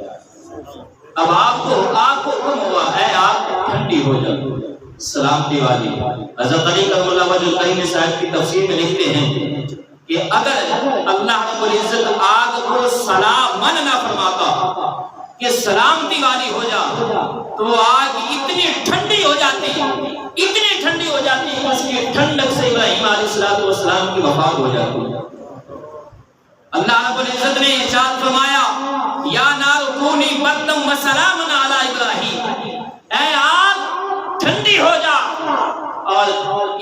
اب آپ کو حکم ہوا ہے آگ ٹھنڈی ہو جائے، سلامتی والی۔ حضرت علی کرم اللہ وجہ الکریم صاحب کی تفسیر میں لکھتے ہیں کہ اگر اللہ رب العزت آگ کو سلامن نہ فرماتا کہ سلامتی والی ہو جا تو وہ آگ اتنی ٹھنڈی ہو جاتی، اتنی ٹھنڈی ہو جاتی، اس کی ٹھنڈک سے ابراہیم علیہ السلام کی وفات ہو جاتی۔ اللہ رب العزت نے ارشاد فرمایا یا نار کونی بردم وسلام علی ابراہیم، اے آگ ٹھنڈی ہو جا اور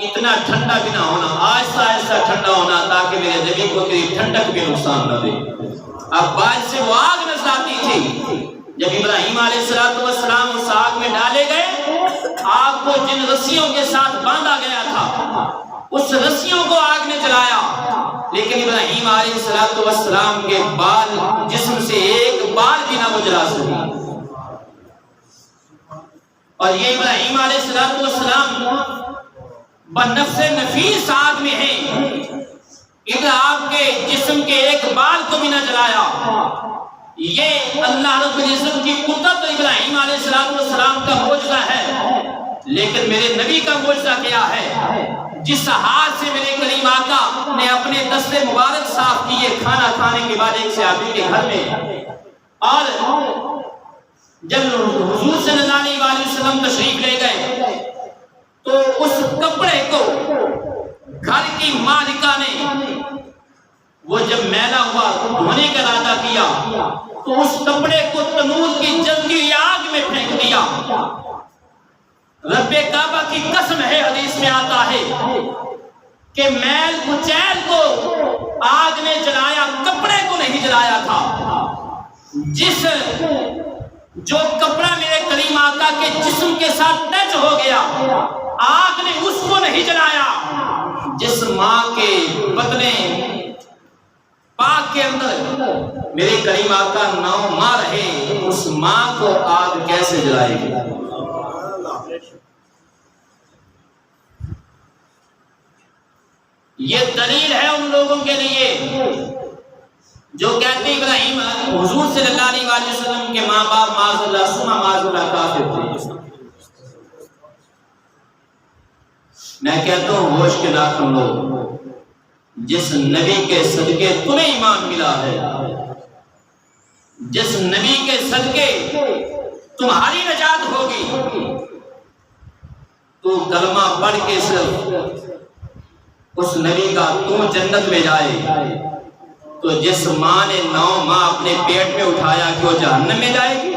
اتنا ٹھنڈا بھی نہ ہونا، آہستہ آہستہ ٹھنڈا ہونا تاکہ میرے نبی کو تیری ٹھنڈک بھی نقصان نہ دے۔ اب بعد سے وہ آگ نظر آتی تھی، جب ابراہیم علیہ السلام اس آگ میں ڈالے گئے، آگ کو جن رسیوں کے ساتھ باندھا گیا تھا اس رسیوں کو آگ نے جلایا، لیکن ابراہیم علیہ السلام کے بال جسم سے ایک بال بھی نہ وہ جلا سکے۔ اور یہ ابراہیم علیہ السلام بنفس نفیس آگ میں ہے، ادھر آپ کے جسم کے ایک بال کو بھی نہ جلایا۔ یہ اللہ رب العزت کی قدرت ابراہیم علیہ السلام کا معجزہ ہے، لیکن میرے نبی کا معجزہ کیا ہے؟ جس ہاتھ سے میرے کریم آقا نے اپنے دست مبارک صاف کیے کھانا کھانے کے بعد ایک صحابی کے گھر میں، اور جب حضور صلی اللہ علیہ وسلم تشریف لے گئے تو اس کپڑے کو گھر کی مالکہ نے وہ جب میلا ہوا دھونے کا ارادہ کیا تو اس کپڑے کو تنور کی جلتی ہوئی آگ میں پھینک دیا۔ رب کعبہ کی قسم ہے، حدیث میں آتا ہے کہ میل کچیل کو آگ نے جلایا، کپڑے کو نہیں جلایا تھا۔ جو کپڑا میرے کریم آقا کے جسم کے ساتھ ٹچ ہو گیا، آگ نے اس کو نہیں جلایا۔ جس ماں کے بدنے پاک کے اندر میرے کریم آقا 9 ماہ رہے، اس ماں کو آگ کیسے جلائے گی؟ یہ دلیل ہے ان لوگوں کے لیے جو کہتے ہیں ابراہیم حضور صلی اللہ علیہ وسلم کے ماں باپ معاذ اللہ سما معاذ اللہ کافر تھے۔ میں کہتا ہوں ہوش کے ناخن لو، جس نبی کے صدقے تمہیں ایمان ملا ہے، جس نبی کے صدقے تمہاری نجات ہوگی، تو کلمہ پڑھ کے صرف اس نبی کا تو جنت میں جائے، تو جس ماں نے 9 ماہ اپنے پیٹ میں اٹھایا کہ وہ جہنم میں جائے گی؟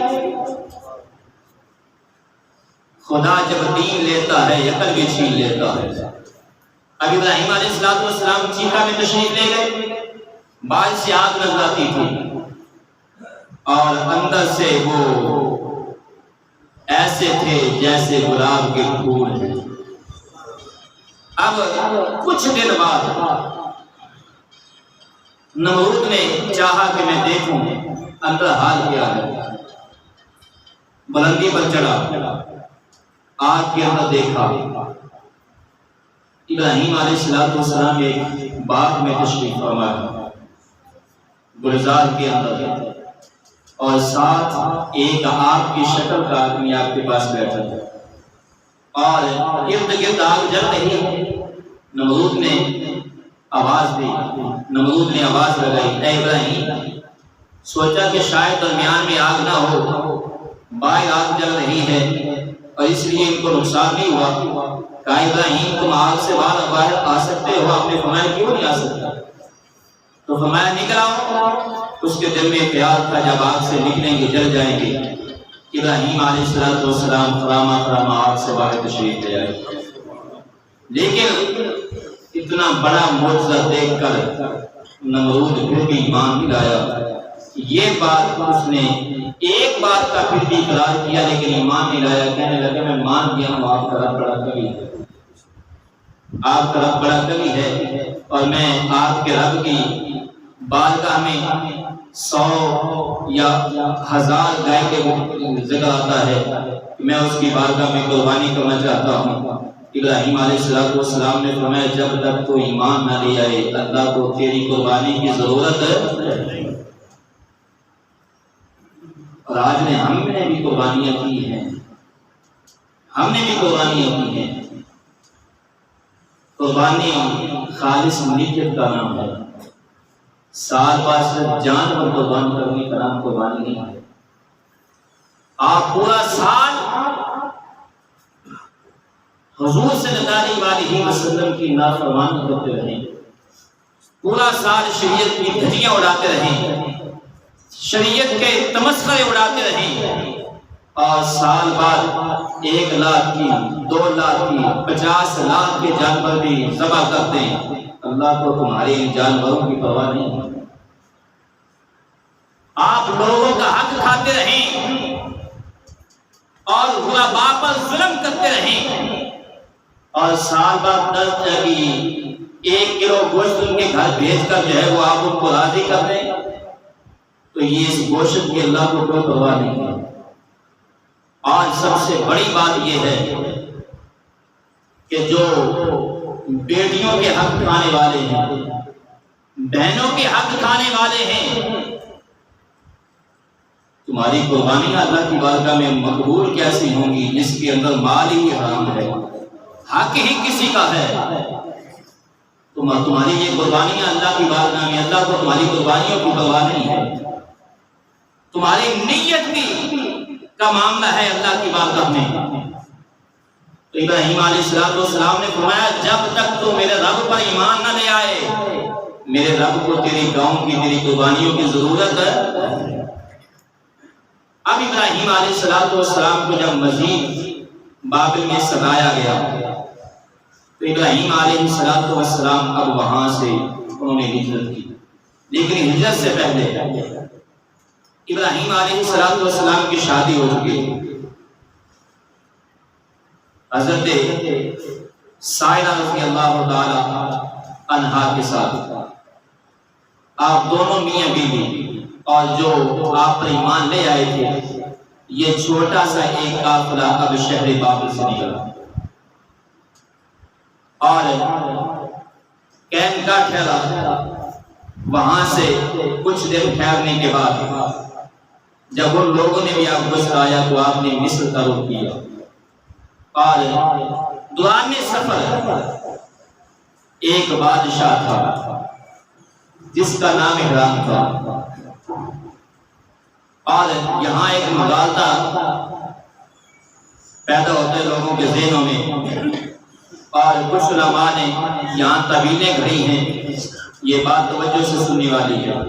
خدا جب دین لیتا ہے عقل بھی چھین لیتا ہے۔ اب ابراہیم علیہ السلام چیخا میں تشریف لے گئے، بعد سے آگ نظر آتی تھی اور اندر سے وہ ایسے تھے جیسے گلاب کے پھول ہیں۔ اب کچھ دن بعد نمرود نے چاہا کہ میں دیکھوں اندر حال کیا ہے، بلندی پر چڑھا، آگ کے اندر دیکھا، ابراہیم علیہ السلام ایک باغ میں تشریف فرما ہے، گلزار کے اندر، اور ساتھ ایک آپ کی شکل کا آدمی آپ کے پاس بیٹھا ہے اور ارد گرد آگ جل رہی ہے۔ نمرود نے آواز دی، نمرود نے آواز لگائی، اے ابراہیم، سوچا کہ شاید درمیان میں آگ نہ ہو، باہر آگ جل رہی ہے اور اس لیے ان کو نقصان نہیں ہوا۔ کہا ابراہیم تم آگ سے باہر آ سکتے ہو؟ آپ نے فرمایا کیوں نہیں آ سکتا؟ تو فرمایا نکل آؤ۔ اس کے دل میں خیال تھا جب آگ سے نکلیں گے جل جائیں گے۔ ابراہیم علیہ السلام خراما آگ سے باہر تشریف لے آئے، لیکن اتنا بڑا معجزہ دیکھ کر نمرود پھر بھی ایمان نہیں لایا۔ یہ بات اس نے ایک بات کا پھر بھی اقرار کیا لیکن ایمان نہیں لایا، کہنے لگا میں مان گیا ہوں آپ کا رب بڑا قوی ہے، آپ کا رب بڑا قوی ہے اور میں آپ کے رب کی بارگاہ میں 100 یا 1000 گائے کے ذکر آتا ہے، میں اس کی بارگاہ میں قربانی کرنا چاہتا ہوں۔ ابراہیم علیہ السلام نے فرمایا جب تک تو ایمان نہ لے آئے اللہ کو تیری قربانی کی ضرورت ہے۔ اور آج ہم نے بھی قربانیاں کی ہیں، ہم نے بھی قربانیاں کی ہیں۔ قربانی خالص نیت کا نام ہے، سال بعد صرف جان پر قربان کرنے کا نام قربانی نہیں ہے۔ آپ پورا سال حضور صلی اللہ علیہ وسلم کی نافرمانی کرتے رہیں، پورا سال شریعت کی دھجیاں اڑاتے رہیں، شریعت کے تمسخرے اڑاتے رہیں، اور سال بعد 1 لاکھ کی 2 لاکھ کی 50 لاکھ کے جانور بھی ذبح کرتے ہیں۔ اللہ کو تمہارے ان جانوروں کی پرواہ نہیں ہے۔ آپ لوگوں کا حق کھاتے رہیں اور غرباء پر ظلم کرتے رہیں، اور سال بعد 1 کلو گوشت ان کے گھر بھیج کر جو ہے وہ آپ ان کو راضی کر دیں، تو یہ اس گوشت کی اللہ کو کوئی پرواہ نہیں ہے۔ اور سب سے بڑی بات یہ ہے کہ جو بیٹیوں کے حق کھانے والے ہیں، بہنوں کے حق کھانے والے ہیں، تمہاری قربانیاں اللہ کی بارگاہ میں مقبول کیسی ہوں گی جس کے اندر مال ہی حرام ہے، حق ہی کسی کا ہے؟ تمہاری یہ قربانیاں اللہ کی بارگاہ میں اللہ کو تمہاری قربانیوں کی پرواہ نہیں ہے، تمہاری نیت کی کا معاملہ ہے اللہ کی بارگاہ میں۔ تو ابراہیم علیہ السلام نے فرمایا جب تک تو میرے رب پر ایمان نہ لے آئے میرے رب کو تیری گاؤں کی تیری قربانیوں کی ضرورت ہے۔ اب ابراہیم علیہ السلام کو جب مزید بابل میں ستایا گیا تو ابراہیم علیہ السلام اب وہاں سے انہوں نے ہجرت کی، لیکن ہجرت سے پہلے ابراہیم علیہ السلام کی شادی ہو چکی تھی حضرت سائرہ رضی اللہ تعالی عنہا کے ساتھ۔ آپ دونوں میاں بیوی اور جو آپ پر ایمان لے آئے تھے یہ چھوٹا سا ایک قافلہ اب شہر بابل سے نکلا اور کین کا ٹھہرا۔ وہاں سے کچھ دن ٹھہرنے کے بعد جب ان لوگوں نے بھی آپ کو ستایا تو آپ نے مصر کا رخ کیا اور دوران سفر ایک بادشاہ تھا جس کا نام حرام تھا اور یہاں ایک مغالطہ پیدا ہوتا ہے لوگوں کے ذہنوں میں اور کچھ علماء نے یہاں طویلیں گھڑی ہیں، یہ بات توجہ سے سننے والی ہے۔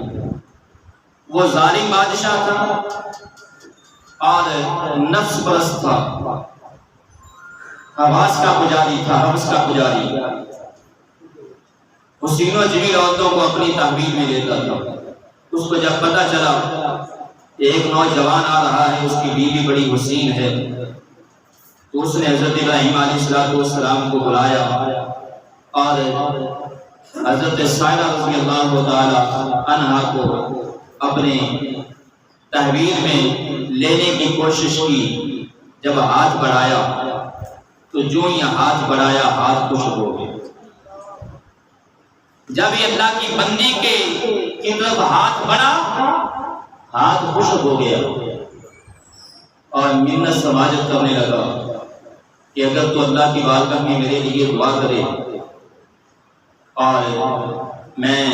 وہ ظالم بادشاہ تھا اور نفس پرست تھا، حواس کا پجاری تھا، حوث کا پجاری، حسین و جمیل عورتوں کو اپنی تحویل میں لیتا تھا۔ اس کو جب پتہ چلا ایک نوجوان آ رہا ہے، اس کی بیوی بڑی حسین ہے، تو اس نے حضرت ابراہیم علیہ السلام کو بلایا اور حضرت سائرہ رضی اللہ تعالی عنہا کو اپنے تحویل میں لینے کی کوشش کی۔ جب ہاتھ بڑھایا تو جو یہ ہاتھ بڑھایا ہاتھ خشک ہو گیا۔ جب یہ اللہ کی بندی کے طرف ہاتھ بڑھا ہاتھ خشک ہو گیا اور منت سماجت کرنے لگا کہ اگر تو اللہ کی بارگاہ میں میرے لیے دعا کرے اور میں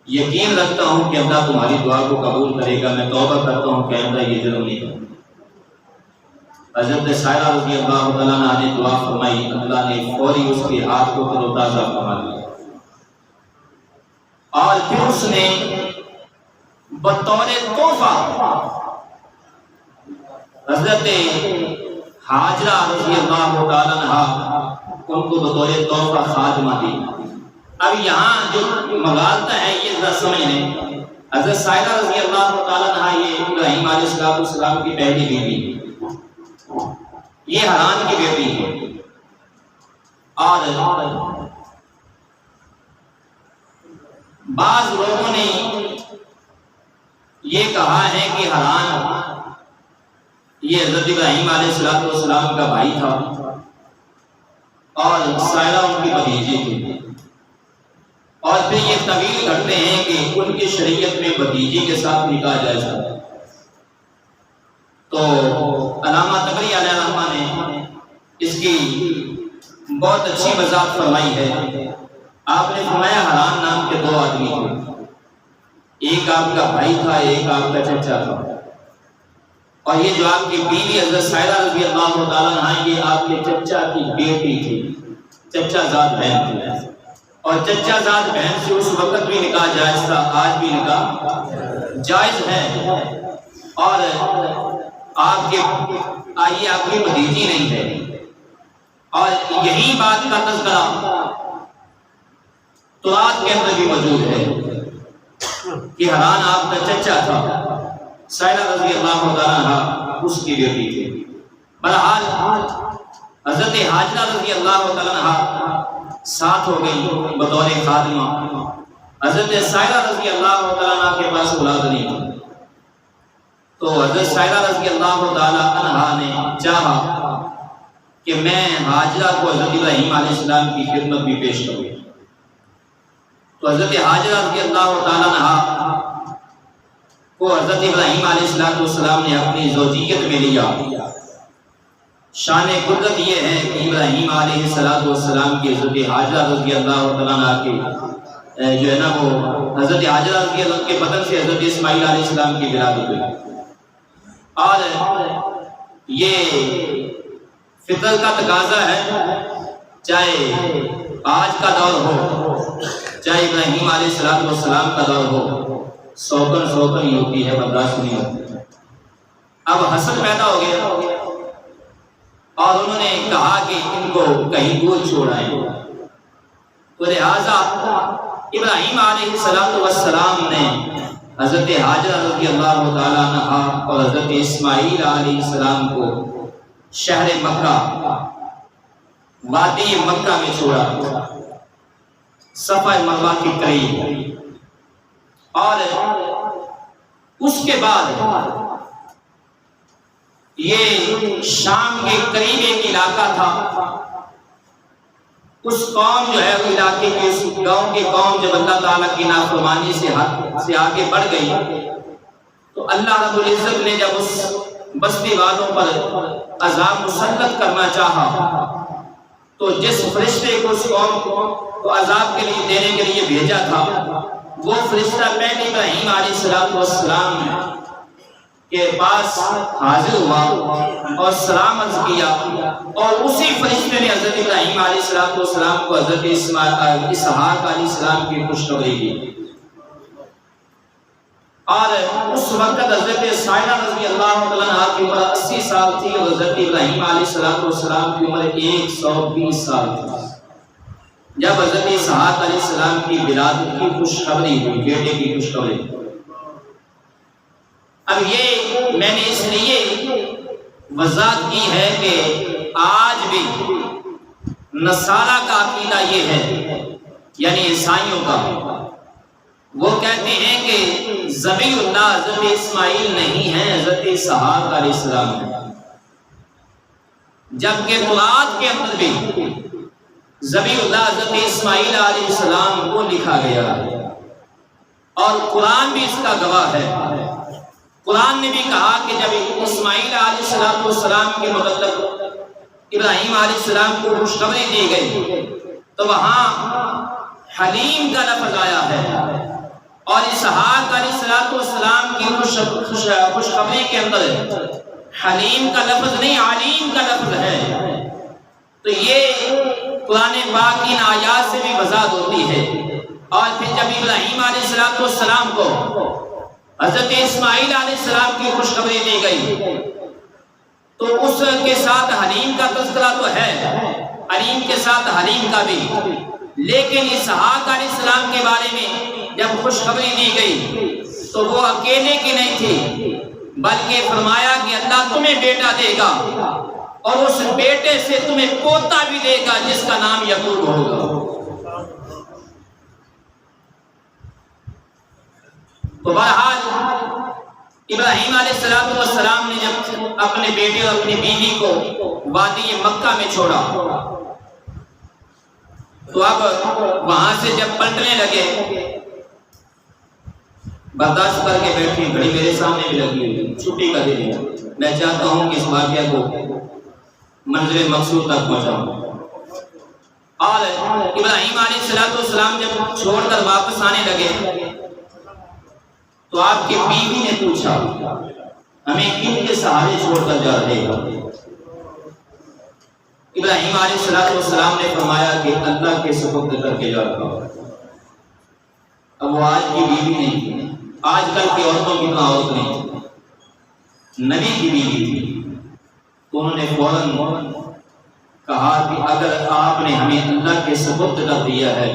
یقین رکھتا ہوں کہ اللہ تمہاری دعا کو قبول کرے گا، میں توبہ کرتا ہوں کہ اللہ یہ جرم نہیں کروں۔ حضرت سائرہ رضی اللہ تعالیٰ عنہ نے دعا فرمائی، اللہ نے فوری اس کے ہاتھ کو تر و تازہ فرما دیا اور پھر اس نے بطور تحفہ حضرت حاجرہ رضی اللہ تعالیٰ عنہ ان کو بطور تحفہ خاتمہ دی۔ اب یہاں جو مغالطہ ہے یہ ذرا سمجھ لیں، حضرت سائرہ رضی اللہ تعالیٰ عنہ یہ ابراہیم علیہ السلام کی پہلی بیوی، یہ حران کی بیٹی ہے اور بعض لوگوں نے یہ کہا ہے کہ حران یہ حضرت ابراہیم علیہ السلام کا بھائی تھا اور سائرہ ان کی بھتیجی تھی، اور پھر یہ طویل کرتے ہیں کہ ان کی شریعت میں بھتیجی کے ساتھ نکاح جائز ہے۔ تو علامہ طبری علیہ رحمہ نے اس کی بہت اچھی وضاحت فرمائی ہے۔ آپ نے فرمایا حران نام کے دو آدمی تھے، ایک آپ کا بھائی تھا، ایک آپ کا چچا تھا، اور یہ جو آپ کی بیوی حضرت سائرہ رضی اللہ تعالیٰ عنہ یہ آپ کے چچا کی بیٹی تھی، چچا زاد بہن تھی، اور چچا زاد بہن سے اس وقت بھی نکاح جائز تھا، آج بھی نکاح جائز ہے، اور آپ کی بھتیجی نہیں ہے۔ اور یہی بات کا تذکرہ تورات کے اندر بھی موجود ہے کہ حران آپ کا چچا تھا، سائرہ رضی اللہ تعالیٰ عنہ اس کی بیٹی تھی۔ بہرحال حضرت حاجرہ رضی اللہ تعالیٰ عنہ ساتھ ہو گئی بطور خادمہ۔ حضرت سائرہ رضی اللہ تعالیٰ عنہ کے پاس اولاد نہیں تھی، تو حضرت سائرہ رضی اللہ تعالیٰ عنہ نے چاہا کہ میں حاجرہ کو حضرت ابراہیم علیہ السلام کی خدمت بھی پیش کروں۔ تو حضرت حاجرہ رضی اللہ تعالیٰ عنہ کو حضرت ابراہیم علیہ السلام نے اپنی زوجیت میں لیا۔ شان قدرت یہ ہے کہ ابراہیم علیہ السلام کی حضرت حاجرہ رضی اللہ تعالیٰ عنہ کے جو ہے نا وہ حضرت حاجرہ رضی اللہ کے بدن سے حضرت اسماعیل علیہ السلام کی ولادت ہوئی، اور یہ فطرت کا تقاضا ہے، چاہے آج کا دور ہو، چاہے ابراہیم علیہ السلام کا دور ہو، سوکن ہی ہوتی ہے، برداشت نہیں ہوتی۔ اب حسد پیدا ہو گیا اور انہوں نے کہا کہ ان کو کہیں دور چھوڑائیں، تو لہٰذا ابراہیم علیہ السلام نے حضرت حاجرہ رضی اللہ تعالیٰ عنہا اور حضرت اسماعیل علیہ السلام کو شہر مکہ، وادی مکہ میں چھوڑا، صفا مروہ کے قریب، اور اس کے بعد یہ شام کے قریب ایک علاقہ تھا، اس قوم جو ہے وہ علاقے کے اس گاؤں کے قوم جب اللہ تعالیٰ کی نافرمانی سے آگے بڑھ گئی تو اللہ رب العزت نے جب اس بستی والوں پر عذاب مسلط کرنا چاہا تو جس فرشتے کو اس قوم کو عذاب کے لیے دینے کے لیے بھیجا تھا وہ فرشتہ پہلے ابراہیم علیہ السلام کے پاس حاضر ہوا اور سلام عرض کیا، اور اسی فرشتے نے حضرت ابراہیم علیہ السلام کو حضرت اسحاق علیہ السلام کی خوشخبری دی، اور اس وقت حضرت سائرہ رضی اللہ عنہا کی عمر 80 سال تھی اور حضرت ابراہیم علیہ السلام کی عمر 120 سال تھی جب حضرت اسحاق علیہ السلام کی ولادت کی خوشخبری ہوئی، بیٹے کی خوشخبری۔ اب یہ میں نے اس لیے وضاحت کی ہے کہ آج بھی نصارہ کا عقیدہ یہ ہے، یعنی عیسائیوں کا، وہ کہتے ہیں کہ ذبیح اللہ حضرت اسماعیل نہیں ہے، حضرت اسحاق علیہ السلام ہے، جبکہ قرآن کے اندر بھی ذبیح اللہ حضرت اسماعیل علیہ السلام کو لکھا گیا ہے اور قرآن بھی اس کا گواہ ہے۔ قرآن نے بھی کہا کہ جب اسماعیل علیہ السلام کے متعلق ابراہیم علیہ السلام کو خوشخبری دی گئی تو وہاں حلیم کا لفظ آیا ہے، اور اسحاق علیہ السلام کی خوشخبری کے اندر حلیم کا لفظ نہیں، علیم کا لفظ ہے۔ تو یہ قرآن پاک کی آیات سے بھی وضاحت ہوتی ہے۔ اور پھر جب ابراہیم علیہ السلام کو حضرت اسماعیل علیہ السلام کی خوشخبری دی گئی تو اس کے ساتھ حلیم کا تذکرہ تو ہے، علیم کے ساتھ حلیم کا بھی، لیکن اسحاق علیہ السلام کے بارے میں جب خوشخبری دی گئی تو وہ اکیلے کی نہیں تھی، بلکہ فرمایا کہ اللہ تمہیں بیٹا دے گا اور اس بیٹے سے تمہیں پوتا بھی دے گا جس کا نام یعقوب ہوگا۔ تو بہرحال ابراہیم علیہ السلام نے جب اپنے بیٹے اور اپنی بیوی کو وادی مکہ میں چھوڑا تو اب وہاں سے جب پلٹنے لگے، برداشت کر کے بیٹھی، گھڑی میرے سامنے بھی لگی ہوئی، چھٹی کا دن ہے، میں چاہتا ہوں کہ اس واقعہ کو منزل مقصود تک پہنچاؤں۔ اور ابراہیم علیہ السلام جب چھوڑ کر واپس آنے لگے تو آپ کی بیوی نے پوچھا ہمیں کن کے سہارے چھوڑ کر جا رہے ہو؟ ابراہیم علیہ السلام نے فرمایا کہ اللہ کے سپرد کر کے جا رہا ہوں۔ اب وہ آج کی بیوی نہیں تھی، آج کل کی عورتوں کی عورت نہیں تھی، نبی کی بیوی تھی، تو انہوں نے فوراً کہا کہ اگر آپ نے ہمیں اللہ کے سپرد کر دیا ہے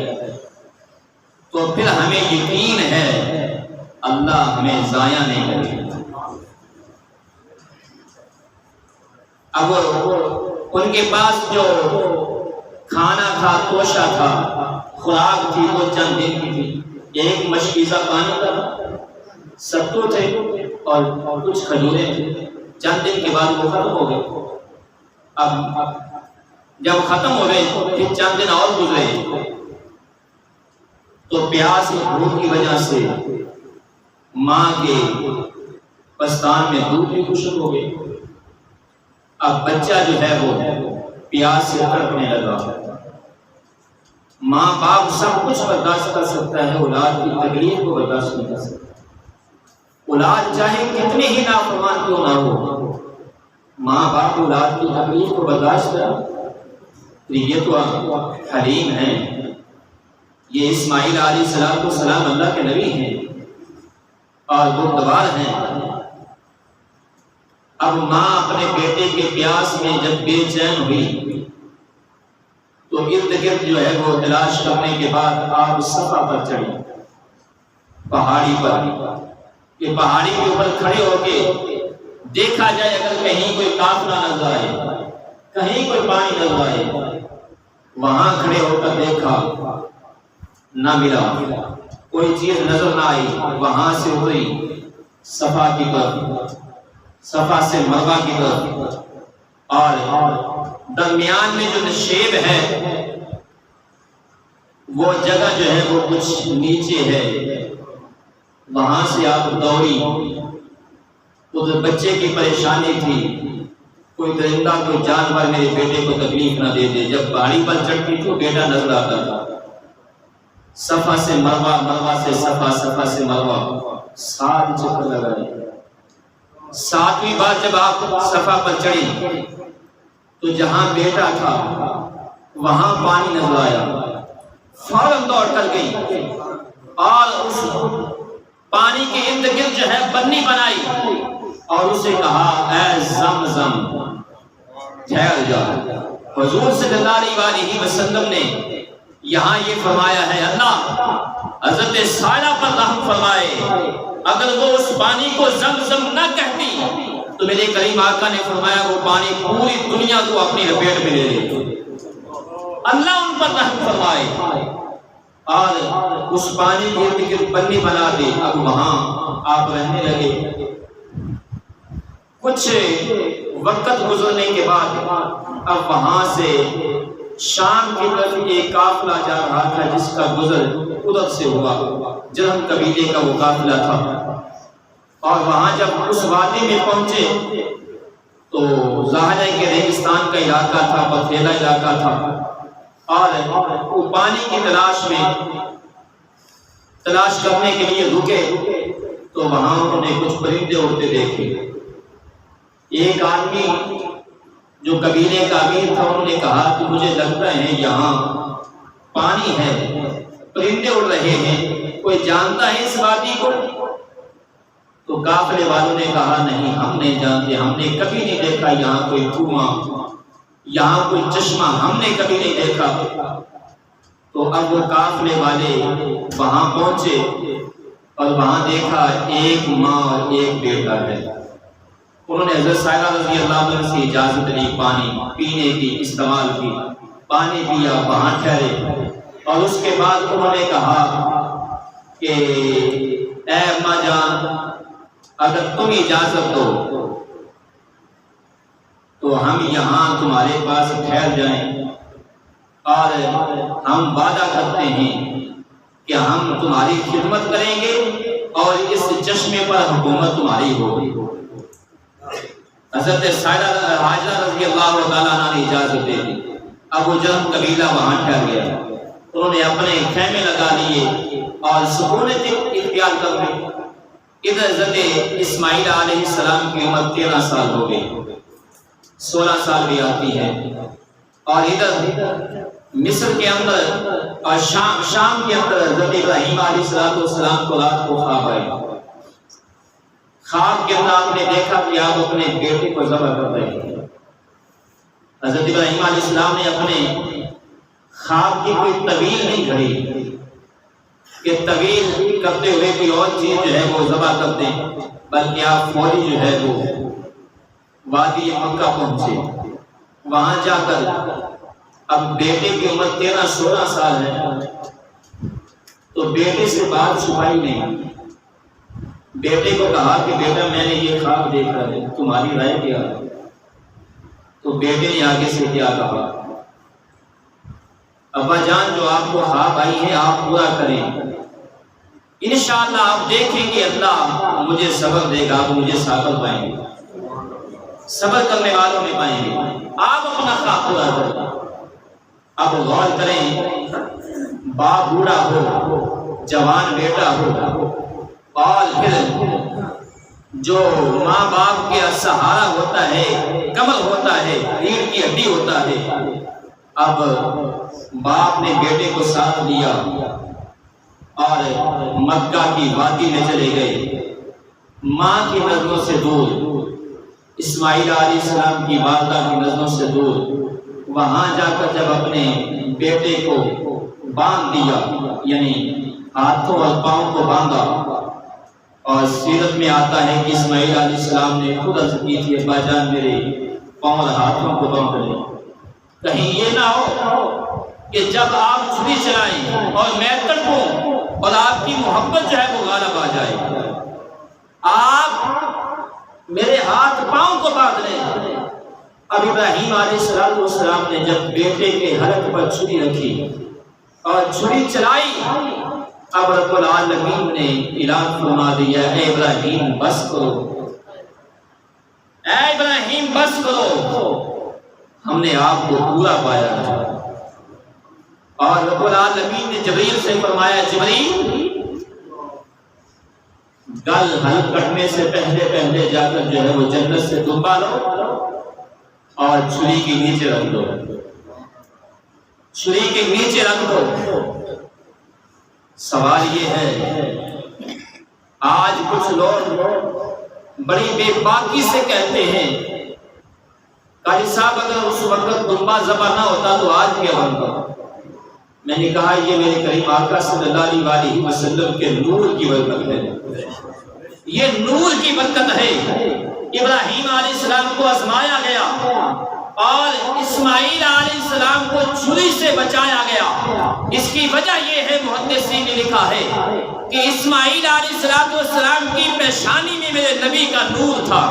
تو پھر ہمیں یقین ہے اللہ ہمیں ضائع نہیں کرے گا۔ اب ان کے پاس جو کھانا تھا، توشہ تھا، خوراک تھی، وہ چند دن کی تھی، ایک مشکیزہ پانی تھا، ستو تھے اور کچھ کھجوریں تھے، چند دن کے بعد وہ ختم ہو گئے۔ اب جب ختم ہو گئے پھر چند دن اور گزرے تو پیاس اور بھوک کی وجہ سے ماں کے پستان میں دودھ بھی خشک ہو گئی۔ اب بچہ جو ہے وہ پیاس سے تڑپنے لگا۔ ماں باپ سب کچھ برداشت کر سکتا ہے، اولاد کی تکلیف کو برداشت نہیں کر سکتا۔ اولاد چاہے کتنے ہی نافرمان کیوں نہ ہو، ماں باپ اولاد کی تکلیف کو برداشت کرا، یہ تو حلیم ہیں، یہ اسماعیل علیہ السلام اللہ کے نبی ہیں اور بردبار ہیں۔ اب ماں اپنے بیٹے کے پیاس میں جب بے چین ہوئی تو ارد گرد جو ہے وہ تلاش کرنے کے بعد آپ صفا پر چڑھی، پہاڑی پر۔ یہ پہاڑی کے اوپر کھڑے ہو کے دیکھا جائے اگر کہیں کوئی قافلہ نظر آئے، کہیں کوئی پانی نظر آئے، وہاں کھڑے ہو کر دیکھا، نہ ملا، کوئی چیز نظر نہ آئی، وہاں سے اتری صفا کی طرف، صفا سے مروہ کی طرف، اور درمیان میں جو نشیب ہے وہ جگہ جو ہے وہ کچھ نیچے ہے، وہاں سے آپ دوڑی۔ ادھر بچے کی پریشانی تھی، کوئی درندہ کوئی جانور میرے بیٹے کو تکلیف نہ دے دے۔ جب پہاڑی پر چڑھتی تو بیٹا نظر آتا تھا۔ صفا سے مروہ، مروہ سے صفا، صفا سے مروہ، 7 چکر لگائے۔ 7ویں بار جب آپ صفا پر چڑھی تو جہاں بیٹا تھا وہاں پانی نظر آیا، فوراً دوڑ کر گئی اور اس پانی کے ارد گرد جو ہے بنی بنائی اور اسے کہا اے زمزم ٹھہر جا۔ حضور صلی اللہ علیہ وسلم نے یہاں یہ فرمایا ہے اللہ حضرت سائلہ پر رحم فرمائے، اگر وہ اس پانی کو زمزم نہ کہتی تو میرے کریم آقا نے فرمایا وہ پانی پوری دنیا کو اپنی لپیٹ میں لے لے۔ اللہ ان پر رحم فرمائے اور اس پانی کے ارد گرد بنی بنا دی۔ اب وہاں آپ رہنے لگے۔ کچھ وقت گزرنے کے بعد اب وہاں سے شام کی طرف ایک قافلہ جا رہا تھا جس کا گزر ادھر سے ہوا، جرہم قبیلے کا وہ قافلہ تھا۔ اور وہاں جب اس وادی میں پہنچے تو ظاہر ہے کہ ریگستان کا علاقہ تھا، پتھریلا علاقہ تھا، اور وہ پانی کی تلاش کرنے کے لیے رکے تو وہاں انہوں نے کچھ پرندے اڑتے دیکھے۔ ایک آدمی جو قبیلے کا امیر تھا انہوں نے کہا کہ مجھے لگتا ہے یہاں پانی ہے، پرندے اڑ رہے ہیں، کوئی جانتا ہے اس وادی کو؟ تو قافلے والوں نے کہا نہیں ہم نہیں جانتے، ہم نے کبھی نہیں دیکھا یہاں کوئی کنواں، یہاں کوئی چشمہ ہم نے کبھی نہیں دیکھا۔ تو اب وہ قافلے والے وہاں پہنچے اور وہاں دیکھا ایک ماں اور ایک بیٹا ہے۔ انہوں نے حضرت سائلہ رضی اللہ عنہ سے اجازت لی، پانی پینے کی استعمال کی، پانی پیا، وہاں ٹھہرے، اور اس کے بعد انہوں نے کہا کہ اے اماں جان اگر تم اجازت دو تو ہم یہاں تمہارے پاس ٹھہر جائیں اور ہم وعدہ کرتے ہیں کہ ہم تمہاری خدمت کریں گے اور اس چشمے پر حکومت تمہاری ہوگی۔ حضرت سائلہ حاجرہ رضی اللہ تعالیٰ عنہ نے اجازت دے دی۔ اب وہ جرہم قبیلہ وہاں ٹھہر گیا، انہوں نے اپنے خیمے لگا لیے اور سکونت اختیار کر لی۔ ادھر حضرت اسماعیل علیہ السلام کی عمر 13 سال ہو گئی، 16 سال بھی آتی ہے، اور ادھر مصر کے اندر اور شام کے اندر حضرت ابراہیم علیہ السلام کو رات کو خواب آئی۔ خواب کے اندر آپ نے دیکھا کہ آپ اپنے بیٹے کو ذبح کر رہے ہیں۔ حضرت ابراہیم علیہ السلام نے اپنے خواب کی کوئی طویل نہیں گھڑی کہ طویل کرتے ہوئے کوئی اور چیز جو ہے وہ ذبح کر دیں، بلکہ آپ فوری جو ہے وہ وادی مکہ پہنچے۔ وہاں جا کر اب بیٹے کی عمر 13-16 سال ہے تو بیٹے سے بات چھپائی نہیں۔ بیٹے کو کہا کہ بیٹا میں نے یہ خواب دیکھا ہے، تمہاری رائے کیا ہے؟ تو بیٹے نے آگے سے کیا کہا، ابا جان جو آپ کو خواب آئی ہے آپ پورا کریں، انشاءاللہ آپ دیکھیں گے اللہ مجھے صبر دے گا، آپ مجھے صابر پائیں گے، صبر کرنے والوں میں پائیں گے، آپ اپنا خواب پورا کریں۔ اب غور کریں، باپ بوڑھا ہو، جوان بیٹا ہو، اور پھر جو ماں باپ کے سہارا ہوتا ہے، کمر ہوتا ہے، ریڑھ کی ہڈی ہوتا ہے، اب باپ نے بیٹے کو ساتھ لیا اور مکہ کی وادی میں چلے گئے، ماں کی نظروں سے دور، اسماعیل علیہ السلام کی والدہ کی نظروں سے دور، وہاں جا کر جب اپنے بیٹے کو باندھ دیا، یعنی ہاتھوں اور پاؤں کو باندھا، اور سیرت میں آتا ہے کہ اسماعیل علیہ السلام نے خود عرض کی تھی ابا جان میرے پاؤں اور ہاتھوں کو باندھ لیں، کہیں یہ نہ ہو کہ جب آپ چھری چلائیں اور میں تڑپوں اور آپ کی محبت جو ہے وہ غالب آ جائے، آپ میرے ہاتھ پاؤں کو باندھ لیں۔ اب ابراہیم علیہ السلام نے جب بیٹے کے حلق پر چھری رکھی اور چھری چلائی، اب رب العالمین نے اعلان فرما دیا اے ابراہیم بس کرو، اے ابراہیم بس کرو، ہم نے آپ کو پورا پایا ہے۔ اور رب العالمین نے جبریل سے فرمایا جبریل گل حل کٹنے سے پہلے جا کر جو ہے وہ جنت سے دبا لو اور چھری کے نیچے رکھ دو، چھری کے نیچے رکھ دو۔ سوال یہ ہے آج کچھ لوگ بڑی بے باکی سے کہتے ہیں قاری صاحب اگر اس وقت دمبا ذبح نہ ہوتا تو آج کیا بنتا؟ میں نے کہا یہ میرے کریم آقا صلی اللہ علیہ وسلم کے نور کی برکت ہے، یہ نور کی برکت ہے۔ ابراہیم علیہ السلام کو آزمایا گیا اور اسماعیل علیہ السلام کو چھری سے بچایا گیا۔ اس کی وجہ یہ ہے محدثین نے لکھا ہے کہ اسماعیل علیہ السلام کی پیشانی میں میرے نبی کا نور تھا،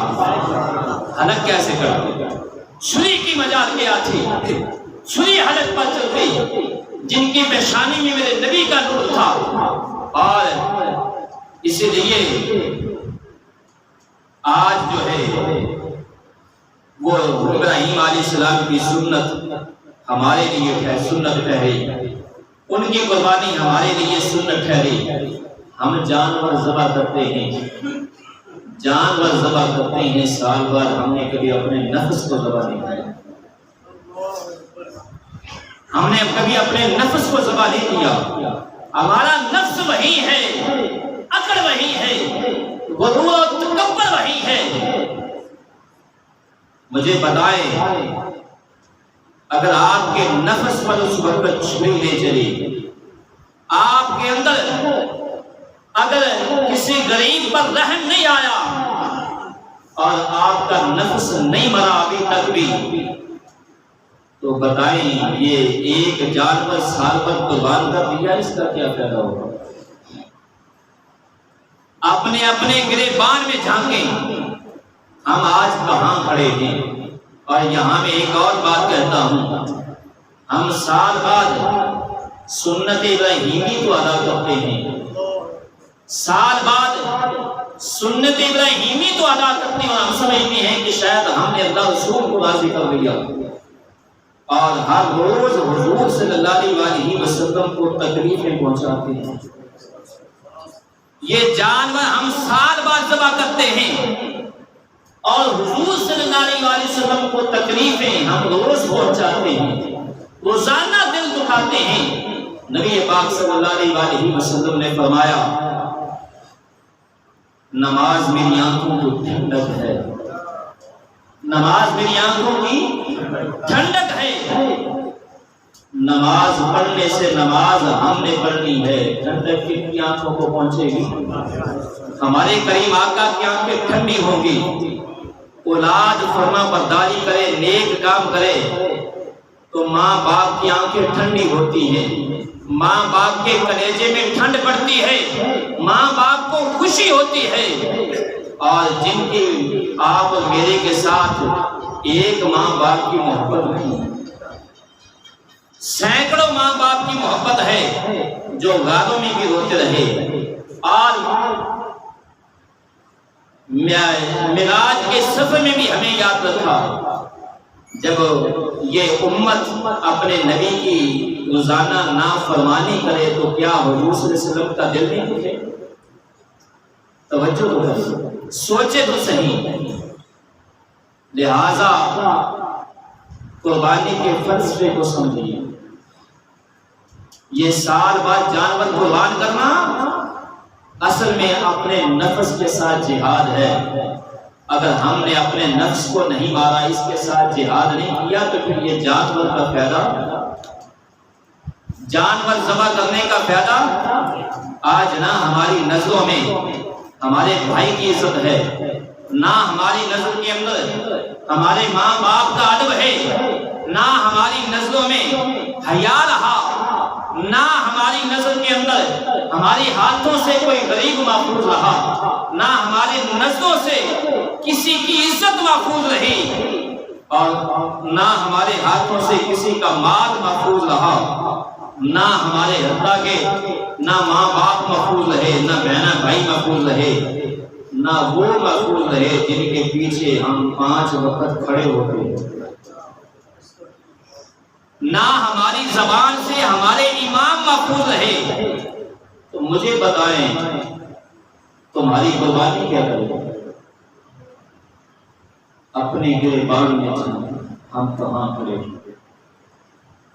حلق کیسے کرتے؟ چھری کی مجال کیا تھی؟ چھری حلق پر چل گئی، جن کی پیشانی میں میرے نبی کا نور تھا۔ اور اسی لیے آج جو ہے وہ ابراہیم علیہ السلام کی سنت ہمارے لیے سنت ٹھہری، ان کی قربانی ہمارے لیے سنت ٹھہری۔ ہم جانور ذبح کرتے ہیں، جانور ذبح کرتے ہیں، سال بعد ہم نے کبھی اپنے نفس کو ذبح نہیں کیا، ہم نے کبھی اپنے نفس کو ذبح نہیں کیا۔ ہمارا نفس وہی ہے، عقل وہی ہے، غرور و تکبر وہی ہے۔ مجھے بتائیں اگر آپ کے نفس پر اس وقت چھری لے چلی، آپ کے اندر اگر کسی غریب پر رحم نہیں آیا اور آپ کا نفس نہیں مرا ابھی تک بھی، تو بتائیں یہ ایک جانور سال پر قربان کر دیا، اس کا کیا فائدہ ہوگا؟ اپنے اپنے گریبان میں جھانکیں ہم آج کہاں کھڑے ہیں۔ اور یہاں میں ایک اور بات کہتا ہوں، ہم سال بعد سنت ابراہیمی تو ادا کرتے ہیں، سال بعد سنت ابراہیمی تو ادا کرتے ہیں، اور ہم سمجھتے ہیں کہ شاید ہم نے اللہ رسول کو راضی کر لیا، اور ہر روز حضور صلی اللہ علیہ وسلم کو تکلیفیں پہنچاتے ہیں۔ یہ جانور ہم سال بعد ذبح کرتے ہیں اور حضور صلی اللہ علیہ وسلم کو تکلیفیں ہم روز پہنچاتے ہیں، روزانہ دل دکھاتے ہیں۔ نبی پاک صلی اللہ علیہ وسلم نے فرمایا نماز میری آنکھوں کی ٹھنڈک ہے، نماز میری آنکھوں کی ٹھنڈک ہے۔ نماز پڑھنے سے نماز ہم نے پڑھنی ہے، ٹھنڈک کن کی آنکھوں کو پہنچے گی؟ ہمارے کریم آقا کی آنکھیں ٹھنڈی ہوں گی۔ اولاد فرما برداری کرے، نیک کام کرے تو ماں باپ کی آنکھیں ٹھنڈی ہوتی ہیں، ماں باپ کے کلیجے میں ٹھنڈ پڑتی ہے، ماں باپ کو خوشی ہوتی ہے۔ اور جن کی آپ میرے کے ساتھ ایک ماں باپ کی محبت نہیں، سینکڑوں ماں باپ کی محبت ہے، جو غاروں میں بھی روتے رہے۔ اور معراج کے سفر میں بھی ہمیں یاد رکھا، جب یہ امت اپنے نبی کی روزانہ نافرمانی کرے تو کیا حضور صلی اللہ علیہ وسلم کا دل نہیں دکھے؟ توجہ تو کریں، سوچے تو صحیح۔ لہذا قربانی کے فلسفے کو سمجھیے۔ یہ سال بعد جانور قربان کرنا اصل میں اپنے نفس کے ساتھ جہاد ہے۔ اگر ہم نے اپنے نفس کو نہیں مارا، اس کے ساتھ جہاد نہیں کیا، تو پھر یہ جانور کا فائدہ، جانور ذبح کرنے کا فائدہ آج نہ ہماری نظروں میں ہمارے بھائی کی عزت ہے، نہ ہماری نظر کے اندر ہمارے ماں باپ کا ادب ہے، نہ ہماری نظروں میں حیا رہا، نہ ہماری نظر کے اندر ہمارے ہاتھوں سے کوئی غریب محفوظ رہا، نہ ہماری نظروں سے کسی کی عزت محفوظ رہی، اور نہ ہمارے ہاتھوں سے کسی کا مال محفوظ رہا، نہ ہمارے حتیٰ کے نہ ماں باپ محفوظ رہے، نہ بہن بھائی محفوظ رہے، نہ وہ محفوظ رہے جن کے پیچھے ہم 5 وقت کھڑے ہوتے، نہ ہماری زبان سے ہمارے امام محفوظ رہے، تو مجھے بتائیں تمہاری قربانی کیا کرے؟ اپنے گریبان میں ہم کہاں کھڑے؟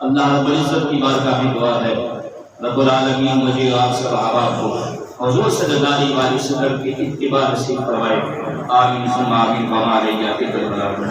اللہ رب العزت کی بارگاہ میں دعا ہے، رب العالمین مجھے آپ سب احباب کو حضور صلی اللہ علیہ وسلم کی اتباع نصیب فرمائے۔ آمین ثم آمین۔ وما علینا الا البلاغ۔